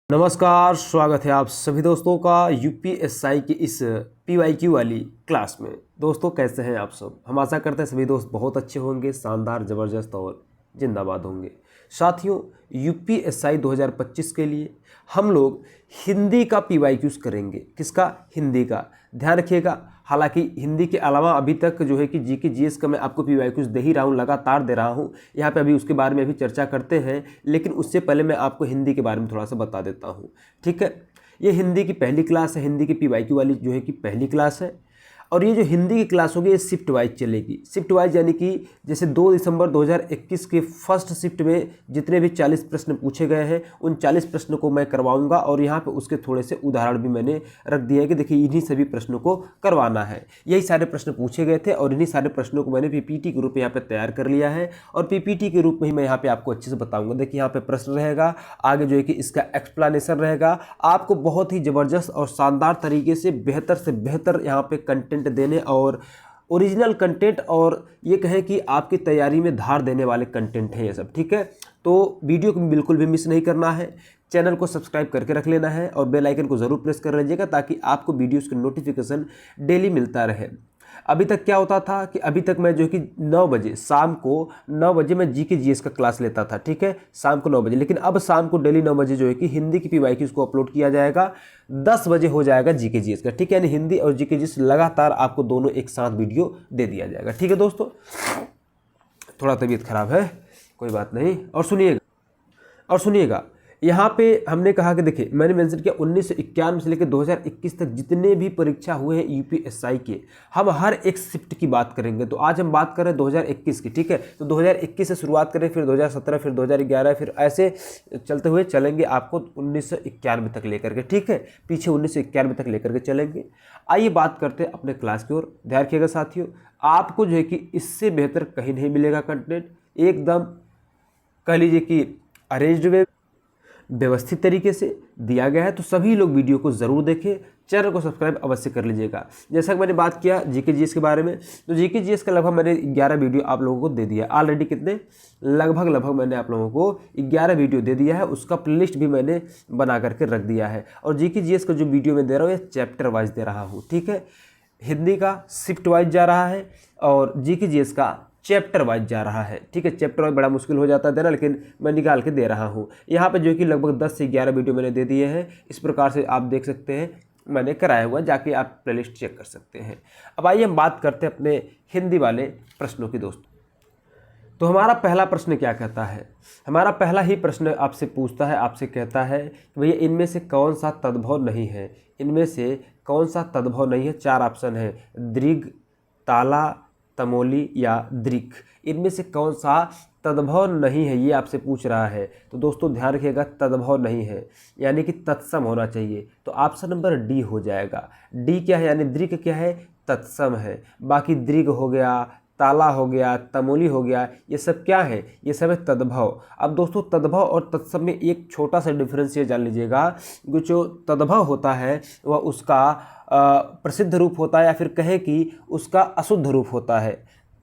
नमस्कार, स्वागत है आप सभी दोस्तों का यूपीएसआई की इस पीवाईक्यू वाली क्लास में। दोस्तों कैसे हैं आप सब? हम आशा करते हैं सभी दोस्त बहुत अच्छे होंगे, शानदार, ज़बरदस्त और जिंदाबाद होंगे। साथियों, यूपीएसआई 2025 के लिए हम लोग हिंदी का पीवाईक्यूज करेंगे। किसका? हिंदी का। ध्यान रखिएगा, हालांकि हिंदी के अलावा अभी तक जो है कि जीके जीएस का मैं आपको पीवाईक्यूज दे ही रहा हूँ, लगातार दे रहा हूँ। यहाँ पे अभी उसके बारे में अभी चर्चा करते हैं, लेकिन उससे पहले मैं आपको हिंदी के बारे में थोड़ा सा बता देता हूँ। ठीक है, ये हिंदी की पहली क्लास है, हिंदी की पीवाईक्यू वाली जो है कि पहली क्लास है। और ये जो हिंदी की क्लास होगी ये शिफ्ट वाइज चलेगी। शिफ्ट वाइज यानी कि जैसे 2 दिसंबर 2021 के फर्स्ट शिफ्ट में जितने भी 40 प्रश्न पूछे गए हैं उन 40 प्रश्नों को मैं करवाऊंगा, और यहाँ पे उसके थोड़े से उदाहरण भी मैंने रख दिया है कि देखिए इन्हीं सभी प्रश्नों को करवाना है। यही सारे प्रश्न पूछे गए थे और इन्हीं सारे प्रश्नों को मैंने पीपीटी के रूप में यहाँ पे तैयार कर लिया है, और पीपीटी के रूप में ही मैं यहाँ पे आपको अच्छे से बताऊँगा। देखिए यहाँ पे प्रश्न रहेगा, आगे जो है कि इसका एक्सप्लेनेशन रहेगा। आपको बहुत ही ज़बरदस्त और शानदार तरीके से बेहतर यहाँ पे कंटेंट देने और ओरिजिनल कंटेंट, और ये कहें कि आपकी तैयारी में धार देने वाले कंटेंट है ये सब। ठीक है, तो वीडियो को बिल्कुल भी मिस नहीं करना है, चैनल को सब्सक्राइब करके रख लेना है और बेल आइकन को ज़रूर प्रेस कर लीजिएगा ताकि आपको वीडियोस के नोटिफिकेशन डेली मिलता रहे। अभी तक क्या होता था कि अभी तक मैं जो है कि 9 बजे, शाम को 9 बजे मैं जीके जीएस का क्लास लेता था। ठीक है, शाम को 9 बजे, लेकिन अब शाम को डेली 9 बजे जो है कि हिंदी की पीवाईक्यूज को अपलोड किया जाएगा। 10 बजे हो जाएगा जीके जीएस का। ठीक है, यानी हिंदी और जीके जीएस लगातार आपको दोनों एक साथ वीडियो दे दिया जाएगा। ठीक है दोस्तों, थोड़ा तबीयत खराब है, कोई बात नहीं। और सुनिएगा यहाँ पे हमने कहा कि देखिए मैंने मेंशन किया 1991 से लेकर 2021 तक जितने भी परीक्षा हुए हैं यूपीएसआई के, हम हर एक शिफ्ट की बात करेंगे। तो आज हम बात कर रहे हैं 2021 की। ठीक है, तो 2021 से शुरुआत करें, फिर 2017, फिर 2011, फिर ऐसे चलते हुए चलेंगे आपको 1991 तक लेकर के। ठीक है, पीछे 1991 तक लेकर के चलेंगे। आइए बात करते हैं अपने क्लास की ओर। ध्यान रखिएगा साथियों, आपको जो है कि इससे बेहतर कहीं नहीं मिलेगा कंटेंट। एकदम कह लीजिए कि अरेंज्ड वे, व्यवस्थित तरीके से दिया गया है। तो सभी लोग वीडियो को ज़रूर देखें, चैनल को सब्सक्राइब अवश्य कर लीजिएगा। जैसा कि मैंने बात किया जीके जीएस के बारे में, तो जीके जीएस का लगभग मैंने 11 वीडियो आप लोगों को दे दिया है ऑलरेडी। कितने? लगभग मैंने आप लोगों को 11 वीडियो दे दिया है। उसका प्लेलिस्ट भी मैंने बना करके रख दिया है। और जीके जीएस का जो वीडियो मैं दे रहा हूँ ये चैप्टर वाइज दे रहा हूँ। ठीक है, हिंदी का शिफ्ट वाइज जा रहा है और जीके जीएस का चैप्टर वाइज जा रहा है। ठीक है, चैप्टर वाइज बड़ा मुश्किल हो जाता है देना, लेकिन मैं निकाल के दे रहा हूँ। यहाँ पे जो कि लगभग 10 से 11 वीडियो मैंने दे दिए हैं। इस प्रकार से आप देख सकते हैं, मैंने कराया हुआ, जाके आप प्लेलिस्ट चेक कर सकते हैं। अब आइए हम बात करते हैं अपने हिंदी वाले प्रश्नों की दोस्तों। तो हमारा पहला प्रश्न क्या कहता है? हमारा पहला ही प्रश्न आपसे पूछता है, आपसे कहता है कि भैया इनमें से कौन सा तद्भव नहीं है? इनमें से कौन सा तद्भव नहीं है? 4 ऑप्शन है, दृघ, ताला, तमोली या दृक्। इनमें से कौन सा तद्भव नहीं है, ये आपसे पूछ रहा है। तो दोस्तों ध्यान रखिएगा, तद्भव नहीं है यानी कि तत्सम होना चाहिए। तो ऑप्शन नंबर डी हो जाएगा। डी क्या है? यानी दृक् क्या है? तत्सम है। बाकी दृघ हो गया, ताला हो गया, तमोली हो गया, ये सब क्या है? ये सब है तद्भव। अब दोस्तों तद्भव और तत्सम में एक छोटा सा डिफरेंस ये जान लीजिएगा कि जो तद्भव होता है वह उसका प्रसिद्ध रूप होता है, या फिर कहे कि उसका अशुद्ध रूप होता है।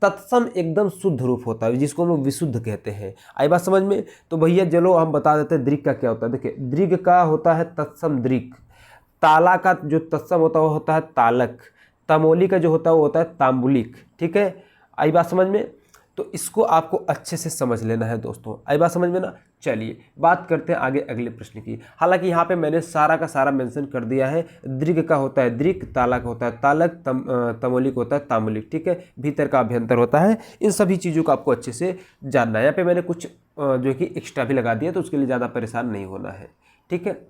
तत्सम एकदम शुद्ध रूप होता है, जिसको हम लोग विशुद्ध कहते हैं। आई बात समझ में? तो भैया चलो हम बता देते हैं दृक् का क्या होता है। देखिए दृघ का होता है तत्सम दृक्, ताला का जो तत्सम होता है वो होता है तालक, तमोली का जो होता है वो होता है तांबुलिक। ठीक है, आई बात समझ में? तो इसको आपको अच्छे से समझ लेना है दोस्तों। आई बात समझ में ना? चलिए बात करते हैं आगे अगले प्रश्न की। हालांकि यहाँ पे मैंने सारा का सारा मेंशन कर दिया है। दृघ का होता है दृक्, ताला का होता है तालक, तमोली का होता है तांबुलिक। ठीक है, भीतर का अभ्यंतर होता है। इन सभी चीज़ों को आपको अच्छे से जानना है। यहाँ पे मैंने कुछ जो कि एक्स्ट्रा भी लगा दिया, तो उसके लिए ज़्यादा परेशान नहीं होना है। ठीक है,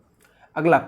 अगला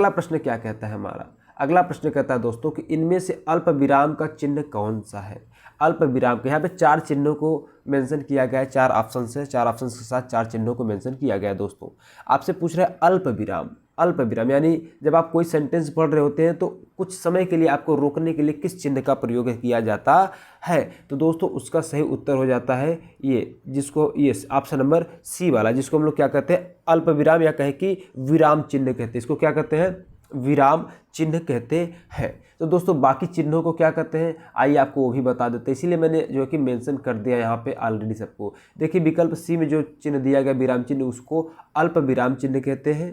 प्रश्न क्या कहता है हमारा? अगला प्रश्न कहता है दोस्तों कि इनमें से अल्प विराम का चिन्ह कौन सा है? अल्प विराम के यहाँ पे 4 चिन्हों को मेंशन किया गया है। 4 ऑप्शन से, 4 ऑप्शन के साथ 4 चिन्हों को मेंशन किया गया है दोस्तों। आपसे पूछ रहे हैं अल्प विराम। अल्प विराम यानी जब आप कोई सेंटेंस पढ़ रहे होते हैं तो कुछ समय के लिए आपको रोकने के लिए किस चिन्ह का प्रयोग किया जाता है? तो दोस्तों उसका सही उत्तर हो जाता है ये ऑप्शन नंबर सी वाला, जिसको हम लोग क्या कहते हैं? अल्प विराम, या कहें कि विराम चिन्ह कहते हैं। इसको क्या कहते हैं? विराम चिन्ह कहते हैं। तो दोस्तों बाकी चिन्हों को क्या कहते हैं, आइए आपको वो भी बता देते हैं, इसीलिए मैंने जो है कि मेंशन कर दिया यहाँ पे ऑलरेडी सबको। देखिए विकल्प सी में जो चिन्ह दिया गया विराम चिन्ह, उसको अल्प विराम चिन्ह कहते हैं।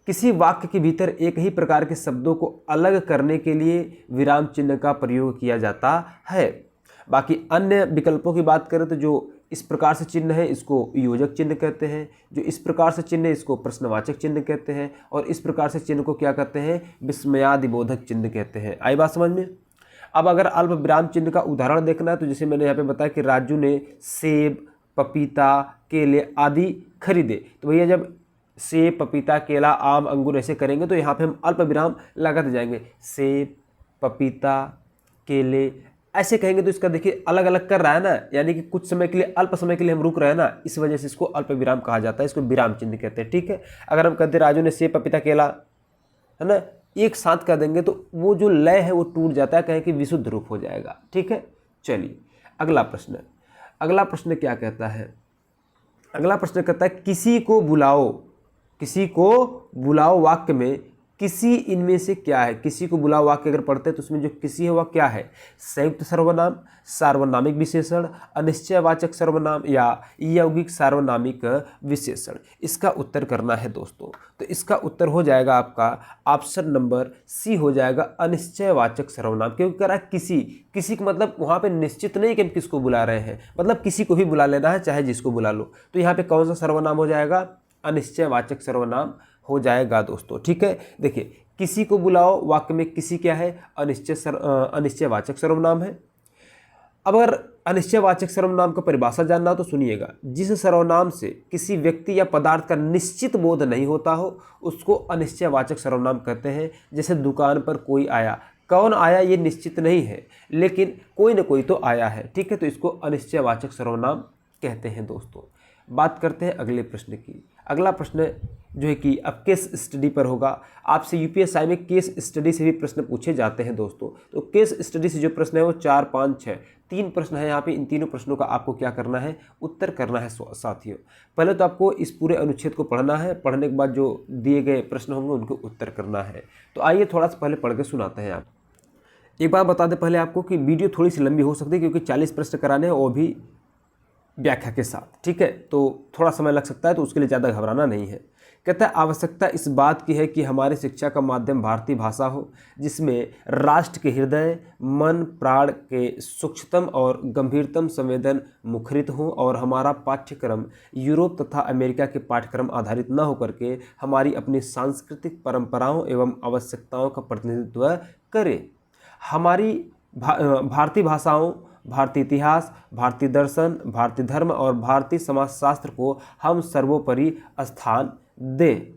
किसी वाक्य के भीतर एक ही प्रकार के शब्दों को अलग करने के लिए विराम चिन्ह का प्रयोग किया जाता है। बाकी अन्य विकल्पों की बात करें तो जो इस प्रकार से चिन्ह है इसको योजक चिन्ह कहते हैं, जो इस प्रकार से चिन्ह है इसको प्रश्नवाचक चिन्ह कहते हैं, और इस प्रकार से चिन्ह को क्या कहते हैं, विस्मयादिबोधक चिन्ह कहते हैं। आई बात समझ में। अब अगर अल्प विराम चिन्ह का उदाहरण देखना है तो जैसे मैंने यहाँ पे बताया कि राजू ने सेब, पपीता, केले आदि खरीदे, तो भैया जब सेब, पपीता, केला, आम, अंगूर ऐसे करेंगे तो यहाँ पे हम अल्प विराम लगाते जाएंगे। सेब, पपीता, केले ऐसे कहेंगे तो इसका देखिए अलग अलग कर रहा है ना, यानी कि कुछ समय के लिए, अल्प समय के लिए हम रुक रहे हैं ना, इस वजह से इसको अल्प विराम कहा जाता है, इसको विराम चिन्ह कहते हैं। ठीक है, अगर हम कहते राजू ने सेब, पपीता, केला, है ना, एक साथ कर देंगे तो वो जो लय है वो टूट जाता है, कहें कि विशुद्ध रूप हो जाएगा। ठीक है, चलिए अगला प्रश्न। अगला प्रश्न क्या कहता है, अगला प्रश्न कहता है किसी को बुलाओ, किसी को बुलाओ वाक्य में किसी इनमें से क्या है। किसी को बुलाओ वाक्य अगर पढ़ते हैं तो उसमें जो किसी है वह क्या है, संयुक्त सर्वनाम, सार्वनामिक विशेषण, अनिश्चयवाचक सर्वनाम या यौगिक सार्वनामिक विशेषण। इसका उत्तर करना है दोस्तों, तो इसका उत्तर हो जाएगा आपका ऑप्शन नंबर सी हो जाएगा अनिश्चयवाचक सर्वनाम। क्योंकि कह रहा है किसी, किसी का मतलब वहाँ पे निश्चित नहीं कि हम किसको बुला रहे हैं, मतलब किसी को भी बुला लेना है चाहे जिसको बुला लो। तो यहाँ पे कौन सा सर्वनाम हो जाएगा, अनिश्चयवाचक सर्वनाम हो जाएगा दोस्तों। ठीक है, देखिए किसी को बुलाओ वाक्य में किसी क्या है, अनिश्चयवाचक सर्वनाम है। अब अगर अनिश्चयवाचक सर्वनाम का परिभाषा जानना हो तो सुनिएगा, जिस सर्वनाम से किसी व्यक्ति या पदार्थ का निश्चित बोध नहीं होता हो उसको अनिश्चयवाचक सर्वनाम कहते हैं। जैसे दुकान पर कोई आया, कौन आया ये निश्चित नहीं है, लेकिन कोई ना कोई तो आया है। ठीक है, तो इसको अनिश्चयवाचक सर्वनाम कहते हैं दोस्तों। बात करते हैं अगले प्रश्न की। अगला प्रश्न जो है कि अब केस स्टडी पर होगा। आपसे यूपीएससी में केस स्टडी से भी प्रश्न पूछे जाते हैं दोस्तों। तो केस स्टडी से जो प्रश्न है वो 4, 5, 6 3 प्रश्न है यहाँ पे। इन तीनों प्रश्नों का आपको क्या करना है, उत्तर करना है साथियों। पहले तो आपको इस पूरे अनुच्छेद को पढ़ना है, पढ़ने के बाद जो दिए गए प्रश्न होंगे उनको उत्तर करना है। तो आइए थोड़ा सा पहले पढ़ के सुनाते हैं। आप एक बात बता दें पहले आपको कि वीडियो थोड़ी सी लंबी हो सकती है क्योंकि 40 प्रश्न कराने हैं, वो भी व्याख्या के साथ। ठीक है, तो थोड़ा समय लग सकता है, तो उसके लिए ज़्यादा घबराना नहीं है। कहता है आवश्यकता इस बात की है कि हमारी शिक्षा का माध्यम भारतीय भाषा हो, जिसमें राष्ट्र के हृदय, मन, प्राण के सूक्ष्मतम और गंभीरतम संवेदन मुखरित हों, और हमारा पाठ्यक्रम यूरोप तथा अमेरिका के पाठ्यक्रम आधारित न होकर के हमारी अपनी सांस्कृतिक परंपराओं एवं आवश्यकताओं का प्रतिनिधित्व करे। हमारी भारतीय भाषाओं, भारतीय इतिहास, भारतीय दर्शन, भारतीय धर्म और भारतीय समाजशास्त्र को हम सर्वोपरि स्थान दें।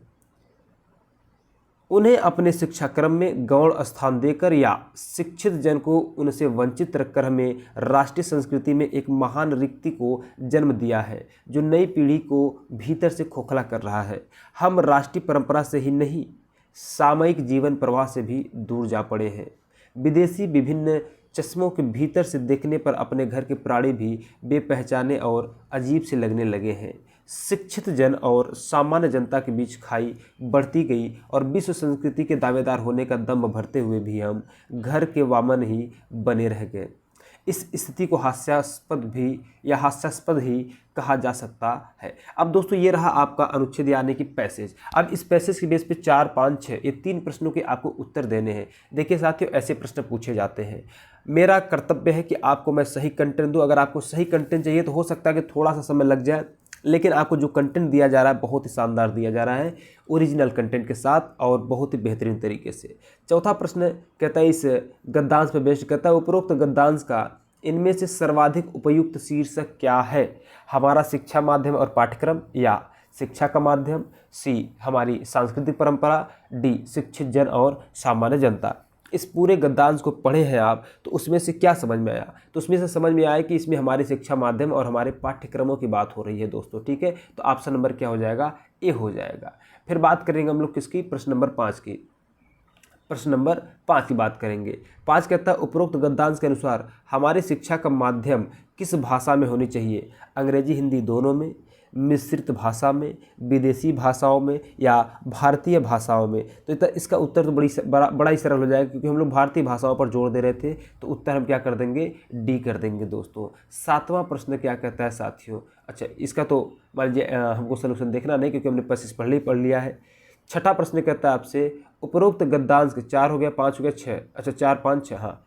उन्हें अपने शिक्षा क्रम में गौण स्थान देकर या शिक्षित जन को उनसे वंचित रखकर हमें राष्ट्रीय संस्कृति में एक महान रिक्ति को जन्म दिया है, जो नई पीढ़ी को भीतर से खोखला कर रहा है। हम राष्ट्रीय परंपरा से ही नहीं, सामयिक जीवन प्रवाह से भी दूर जा पड़े हैं। विदेशी विभिन्न चश्मों के भीतर से देखने पर अपने घर के प्राणी भी बेपहचाने और अजीब से लगने लगे हैं। शिक्षित जन और सामान्य जनता के बीच खाई बढ़ती गई और विश्व संस्कृति के दावेदार होने का दम भरते हुए भी हम घर के वामन ही बने रह गए। इस स्थिति को हास्यास्पद ही कहा जा सकता है। अब दोस्तों ये रहा आपका अनुच्छेद यानी कि पैसेज। अब इस पैसेज के बेस पे 4, 5, 6 ये 3 प्रश्नों के आपको उत्तर देने हैं। देखिए साथियों, ऐसे प्रश्न पूछे जाते हैं। मेरा कर्तव्य है कि आपको मैं सही कंटेंट दूं। अगर आपको सही कंटेंट चाहिए तो हो सकता है कि थोड़ा सा समय लग जाए, लेकिन आपको जो कंटेंट दिया जा रहा है बहुत ही शानदार दिया जा रहा है, ओरिजिनल कंटेंट के साथ और बहुत ही बेहतरीन तरीके से। चौथा प्रश्न कहता है इस गद्यांश पर बेस्ड कहता है उपरोक्त गद्यांश का इनमें से सर्वाधिक उपयुक्त शीर्षक क्या है। हमारा शिक्षा माध्यम और पाठ्यक्रम, या शिक्षा का माध्यम, सी हमारी सांस्कृतिक परंपरा, डी शिक्षित जन और सामान्य जनता। इस पूरे गद्यांश को पढ़े हैं आप तो उसमें से क्या समझ में आया, तो उसमें से समझ में आया कि इसमें हमारी शिक्षा माध्यम और हमारे पाठ्यक्रमों की बात हो रही है दोस्तों। ठीक है, तो ऑप्शन नंबर क्या हो जाएगा, ए हो जाएगा। फिर बात करेंगे हम लोग किसकी, प्रश्न नंबर 5 की। प्रश्न नंबर 5 की बात करेंगे। 5 कहता है उपरोक्त गद्यांश के अनुसार हमारी शिक्षा का माध्यम किस भाषा में होनी चाहिए। अंग्रेजी, हिंदी दोनों में, मिश्रित भाषा में, विदेशी भाषाओं में या भारतीय भाषाओं में? तो इसका उत्तर तो बड़ा ही सरल हो जाएगा, क्योंकि हम लोग भारतीय भाषाओं पर जोर दे रहे थे, तो उत्तर हम क्या कर देंगे, डी कर देंगे दोस्तों। 7वां प्रश्न क्या कहता है साथियों? अच्छा, इसका तो मान लीजिए हमको सोल्यूशन देखना नहीं, क्योंकि हमने पैसेज पढ़ लिया है। 6ठा प्रश्न कहता है आपसे, उपरोक्त गद्यांश के 4 हो गया, 5 हो गया, 6, अच्छा 4 5 6, हाँ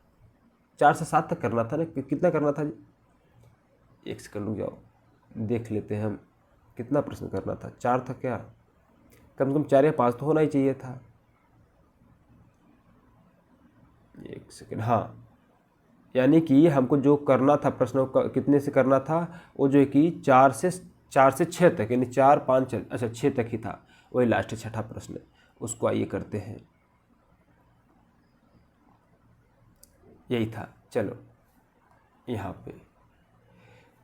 4 से 7 तक करना था ना, कितना करना था जी? एक सेकंड रुक जाओ, देख लेते हैं हम कितना प्रश्न करना था। 4 था क्या? कम से कम 4 या 5 तो होना ही चाहिए था। एक सेकंड, हाँ, यानी कि हमको जो करना था प्रश्नों का कितने से करना था, वो जो है कि 4 से 6 तक, यानी 4 5 अच्छा 6 तक ही था, वही लास्ट 6ठा प्रश्न, उसको आइए करते हैं। यही था, चलो यहाँ पे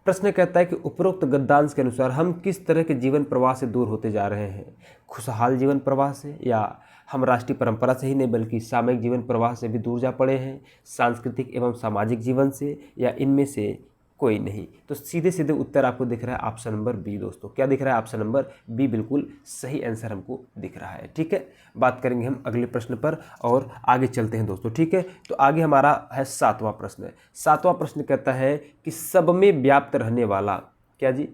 प्रश्न कहता है कि उपरोक्त गद्यांश के अनुसार हम किस तरह के जीवन प्रवाह से दूर होते जा रहे हैं? खुशहाल जीवन प्रवाह से, या हम राष्ट्रीय परंपरा से ही नहीं बल्कि सामयिक जीवन प्रवाह से भी दूर जा पड़े हैं, सांस्कृतिक एवं सामाजिक जीवन से, या इनमें से कोई नहीं? तो सीधे सीधे उत्तर आपको दिख रहा है ऑप्शन नंबर बी दोस्तों। क्या दिख रहा है? ऑप्शन नंबर बी बिल्कुल सही आंसर हमको दिख रहा है। ठीक है, बात करेंगे हम अगले प्रश्न पर और आगे चलते हैं दोस्तों। ठीक है, तो आगे हमारा है 7वां प्रश्न। 7वां प्रश्न कहता है कि सब में व्याप्त रहने वाला, क्या जी?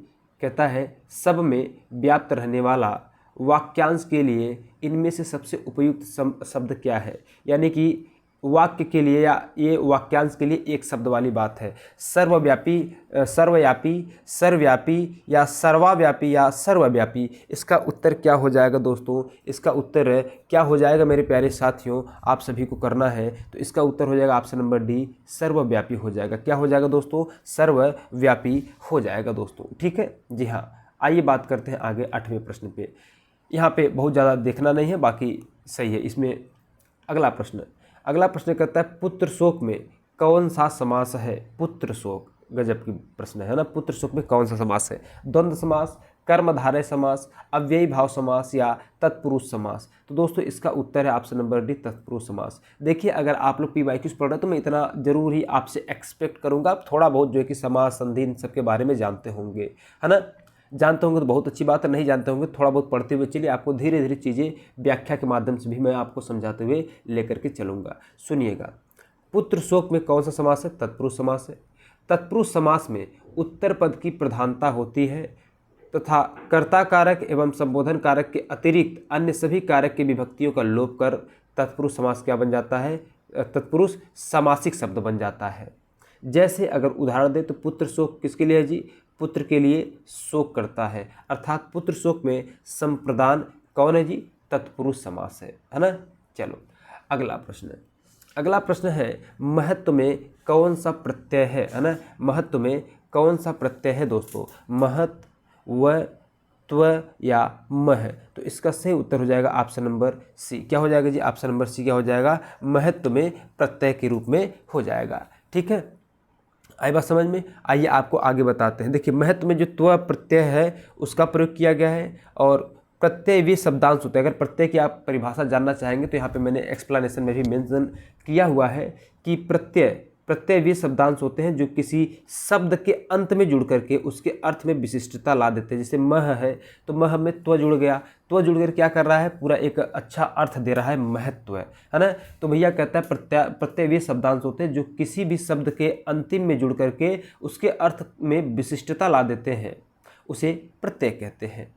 कहता है सब में व्याप्त रहने वाला वाक्यांश के लिए इनमें से सबसे उपयुक्त शब्द क्या है? यानी कि वाक्य के लिए या ये वाक्यांश के लिए एक शब्द वाली बात है। सर्वव्यापी, सर्वव्यापी, सर्वव्यापी या सर्वाव्यापी या सर्वव्यापी, इसका उत्तर क्या हो जाएगा दोस्तों? इसका उत्तर क्या हो जाएगा मेरे प्यारे साथियों? आप सभी को करना है, तो इसका उत्तर हो जाएगा ऑप्शन नंबर डी, सर्वव्यापी हो जाएगा। क्या हो जाएगा दोस्तों? सर्वव्यापी हो जाएगा दोस्तों। ठीक है, जी हाँ। आइए बात करते हैं आगे 8वें प्रश्न पे। यहाँ पे बहुत ज़्यादा देखना नहीं है, बाकी सही है। इसमें अगला प्रश्न कहता है पुत्र शोक में कौन सा समास है? पुत्र शोक, गजब की प्रश्न है ना। पुत्र शोक में कौन सा समास है? द्वंद्व समास, कर्मधारय समास, अव्ययी भाव समास या तत्पुरुष समास? तो दोस्तों इसका उत्तर है ऑप्शन नंबर डी, तत्पुरुष समास। देखिए, अगर आप लोग PYQs पढ़ रहे हैं तो मैं इतना जरूर ही आपसे एक्सपेक्ट करूंगा, आप थोड़ा बहुत जो है कि समास, संधि, इन सबके बारे में जानते होंगे, है ना। जानते होंगे तो बहुत अच्छी बात है, नहीं जानते होंगे थोड़ा बहुत पढ़ते हुए चलिए, आपको धीरे धीरे चीज़ें व्याख्या के माध्यम से भी मैं आपको समझाते हुए लेकर के चलूँगा। सुनिएगा, पुत्र शोक में कौन सा समास है? तत्पुरुष समास है। तत्पुरुष समास में उत्तर पद की प्रधानता होती है तथा कर्ता कारक एवं संबोधन कारक के अतिरिक्त अन्य सभी कारक की विभक्तियों का लोप कर तत्पुरुष समास क्या बन जाता है? तत्पुरुष समासिक शब्द बन जाता है। जैसे अगर उदाहरण दे तो पुत्र शोक किसके लिए है जी? पुत्र के लिए शोक करता है, अर्थात पुत्र शोक में संप्रदान कौन है जी? तत्पुरुष समास है ना। चलो अगला प्रश्न है महत्व में कौन सा प्रत्यय है ना। महत्व में कौन सा प्रत्यय है दोस्तों? महत्व, त्व या मह? तो इसका सही उत्तर हो जाएगा ऑप्शन नंबर सी। क्या हो जाएगा जी? ऑप्शन नंबर सी क्या हो जाएगा? महत्व में प्रत्यय के रूप में हो जाएगा। ठीक है, आई बात समझ में? आइए आपको आगे बताते हैं। देखिए, महत्व में जो त्व प्रत्यय है उसका प्रयोग किया गया है, और प्रत्यय वे शब्दांश होते हैं। अगर प्रत्यय की आप परिभाषा जानना चाहेंगे तो यहाँ पे मैंने एक्सप्लेनेशन में भी मेंशन किया हुआ है कि प्रत्यय वे शब्दांश होते हैं जो किसी शब्द के अंत में जुड़ करके उसके अर्थ में विशिष्टता ला देते हैं। जैसे मह है तो मह में त्व जुड़ गया, त्व जुड़कर क्या कर रहा है? पूरा एक अच्छा अर्थ दे रहा है, महत्व है ना। तो भैया कहता है प्रत्यय वे शब्दांश होते हैं जो किसी भी शब्द के अंतिम में जुड़ करके उसके अर्थ में विशिष्टता ला देते हैं, उसे प्रत्यय कहते हैं।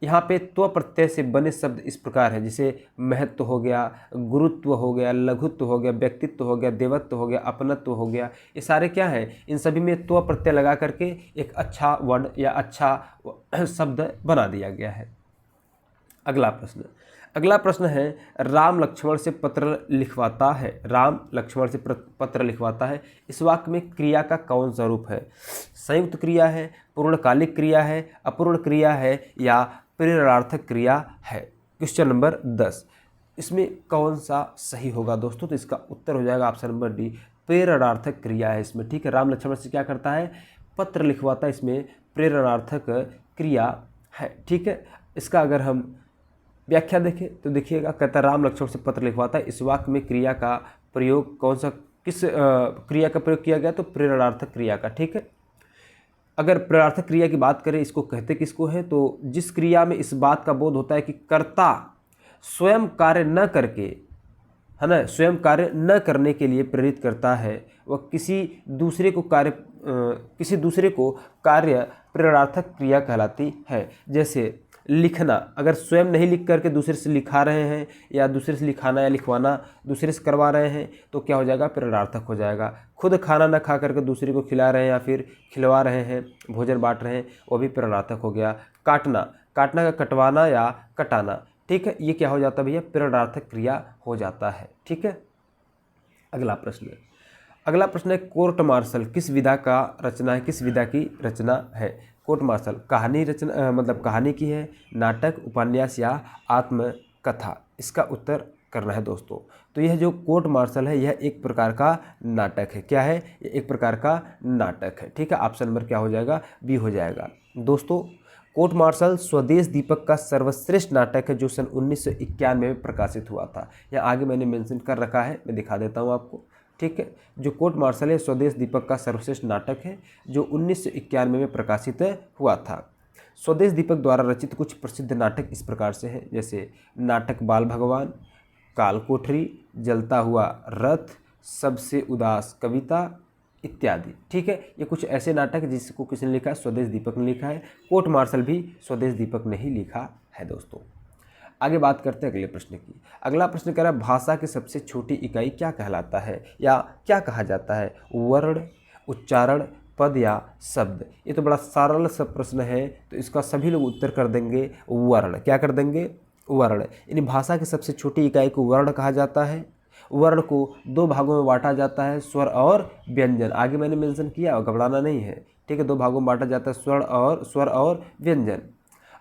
यहाँ पे त्व प्रत्यय से बने शब्द इस प्रकार है, जैसे महत्व हो गया, गुरुत्व हो गया, लघुत्व हो गया, व्यक्तित्व हो गया, देवत्व हो गया, अपनत्व हो गया। ये सारे क्या हैं? इन सभी में त्व प्रत्यय लगा करके एक अच्छा वर्ड या अच्छा शब्द बना दिया गया है। अगला प्रश्न है राम लक्ष्मण से पत्र लिखवाता है। राम लक्ष्मण से पत्र लिखवाता है, इस वाक्य में क्रिया का कौन सा रूप है? संयुक्त क्रिया है, पूर्णकालिक क्रिया है, अपूर्ण क्रिया है या प्रेरणार्थक क्रिया है? क्वेश्चन नंबर 10, इसमें कौन सा सही होगा दोस्तों? तो इसका उत्तर हो जाएगा ऑप्शन नंबर डी, प्रेरणार्थक क्रिया है इसमें। ठीक है, राम लक्ष्मण से क्या करता है? पत्र लिखवाता है, इसमें प्रेरणार्थक क्रिया है। ठीक है, इसका अगर हम व्याख्या देखें तो देखिएगा, कहता है राम लक्ष्मण से पत्र लिखवाता है, इस वाक्य में क्रिया का प्रयोग कौन सा, किस क्रिया का प्रयोग किया गया? तो प्रेरणार्थक क्रिया का। ठीक है, अगर प्रेरणार्थक क्रिया की बात करें, इसको कहते किसको है, तो जिस क्रिया में इस बात का बोध होता है कि कर्ता स्वयं कार्य न करके, है ना, स्वयं कार्य न करने के लिए प्रेरित करता है, वह किसी दूसरे को कार्य प्रेरणार्थक क्रिया कहलाती है। जैसे लिखना, अगर स्वयं नहीं लिख करके दूसरे से लिखा रहे हैं, या दूसरे से लिखाना या लिखवाना दूसरे से करवा रहे हैं, तो क्या हो जाएगा, प्रेरणार्थक हो जाएगा। खुद खाना न खा करके दूसरे को खिला रहे हैं या फिर खिलवा रहे हैं, भोजन बांट रहे हैं, वो भी प्रेरणार्थक हो गया। काटना, का कटवाना या कटाना, ठीक है, ये क्या हो जाता है भैया, प्रेरणार्थक क्रिया हो जाता है। ठीक है, अगला प्रश्न है कोर्ट मार्शल किस विधा का रचना है, किस विधा की रचना है। कोर्ट मार्शल कहानी रचना, मतलब कहानी की है, नाटक, उपन्यास या आत्मकथा, इसका उत्तर करना है दोस्तों। तो यह जो कोर्ट मार्शल है, यह एक प्रकार का नाटक है। क्या है, ये एक प्रकार का नाटक है। ठीक है, ऑप्शन नंबर क्या हो जाएगा, बी हो जाएगा दोस्तों। कोर्ट मार्शल स्वदेश दीपक का सर्वश्रेष्ठ नाटक है, जो सन 1991 में प्रकाशित हुआ था। यहाँ आगे मैंने मेंशन कर रखा है, मैं दिखा देता हूँ आपको। ठीक है, जो कोर्ट मार्शल है स्वदेश दीपक का सर्वश्रेष्ठ नाटक है, जो 1991 में प्रकाशित हुआ था। स्वदेश दीपक द्वारा रचित कुछ प्रसिद्ध नाटक इस प्रकार से हैं, जैसे नाटक बाल भगवान, काल कोठरी, जलता हुआ रथ, सबसे उदास कविता इत्यादि। ठीक है, ये कुछ ऐसे नाटक जिसको किसने लिखा है, स्वदेश दीपक ने लिखा है। कोर्ट मार्शल भी स्वदेश दीपक ने ही लिखा है दोस्तों। आगे बात करते हैं अगले प्रश्न की। अगला प्रश्न कह रहा है भाषा की सबसे छोटी इकाई क्या कहलाता है, या क्या कहा जाता है, वर्ण, उच्चारण, पद या शब्द। ये तो बड़ा सरल सा प्रश्न है, तो इसका सभी लोग उत्तर कर देंगे वर्ण। क्या कर देंगे, वर्ण। यानी भाषा की सबसे छोटी इकाई को वर्ण कहा जाता है। वर्ण को दो भागों में बांटा जाता है, स्वर और व्यंजन। आगे मैंने मेंशन किया, घबराना नहीं है। ठीक है, दो भागों में बांटा जाता है, स्वर और व्यंजन।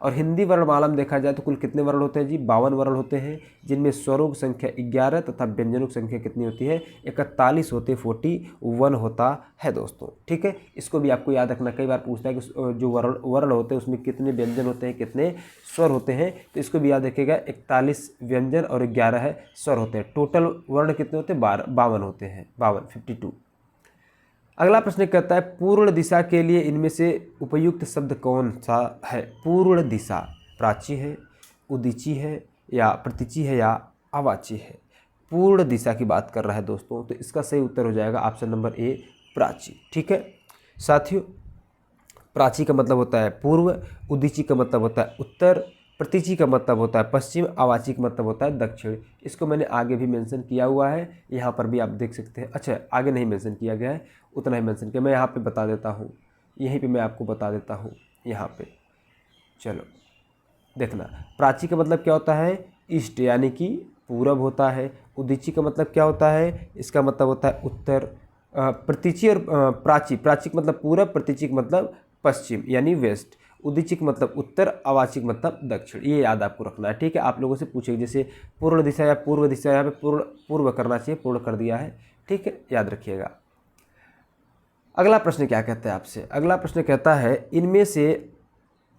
और हिंदी वर्णमाला में देखा जाए तो कुल कितने वर्ण होते हैं जी, 52 वर्ण होते हैं, जिनमें स्वरों की संख्या 11 तथा व्यंजनों की संख्या कितनी होती है, 41 होते, 41 होता है दोस्तों। ठीक है, इसको भी आपको याद रखना, कई बार पूछता है कि जो वर्ण होते हैं उसमें कितने व्यंजन होते हैं, कितने स्वर होते हैं, तो इसको भी याद रखिएगा, 41 व्यंजन और 11 स्वर होते हैं। टोटल वर्ण कितने होते हैं, 52 होते हैं, 52। अगला प्रश्न कहता है पूर्ण दिशा के लिए इनमें से उपयुक्त शब्द कौन सा है। पूर्ण दिशा प्राची है, उदीची है, या प्रतीची है, या अवाची है। पूर्ण दिशा की बात कर रहा है दोस्तों, तो इसका सही उत्तर हो जाएगा ऑप्शन नंबर ए, प्राची। ठीक है साथियों, प्राची का मतलब होता है पूर्व, उदीची का मतलब होता है उत्तर, प्रतीची का मतलब होता है पश्चिम, अवाची का मतलब होता है दक्षिण। इसको मैंने आगे भी मेंशन किया हुआ है, यहाँ पर भी आप देख सकते हैं। अच्छा, आगे नहीं मेंशन किया गया है, उतना ही मेंशन किया, मैं यहाँ पे बता देता हूँ, यहीं पे मैं आपको बता देता हूँ। यहाँ पे चलो देखना, प्राची का मतलब क्या होता है, ईस्ट यानी कि पूरब होता है। उदीची का मतलब क्या होता है, इसका मतलब होता है उत्तर। प्रतीची और प्राची का मतलब पूरब, प्रतीची का मतलब पश्चिम यानी वेस्ट, उदीची का मतलब उत्तर, अवाची का मतलब दक्षिण। ये याद आपको रखना है। ठीक है, आप लोगों से पूछेगा जैसे पूर्ण दिशा या पूर्व दिशा, यहाँ पे पूर्व करना चाहिए, पूर्ण कर दिया है। ठीक है, याद रखिएगा। अगला प्रश्न क्या कहता है आपसे, अगला प्रश्न कहता है इनमें से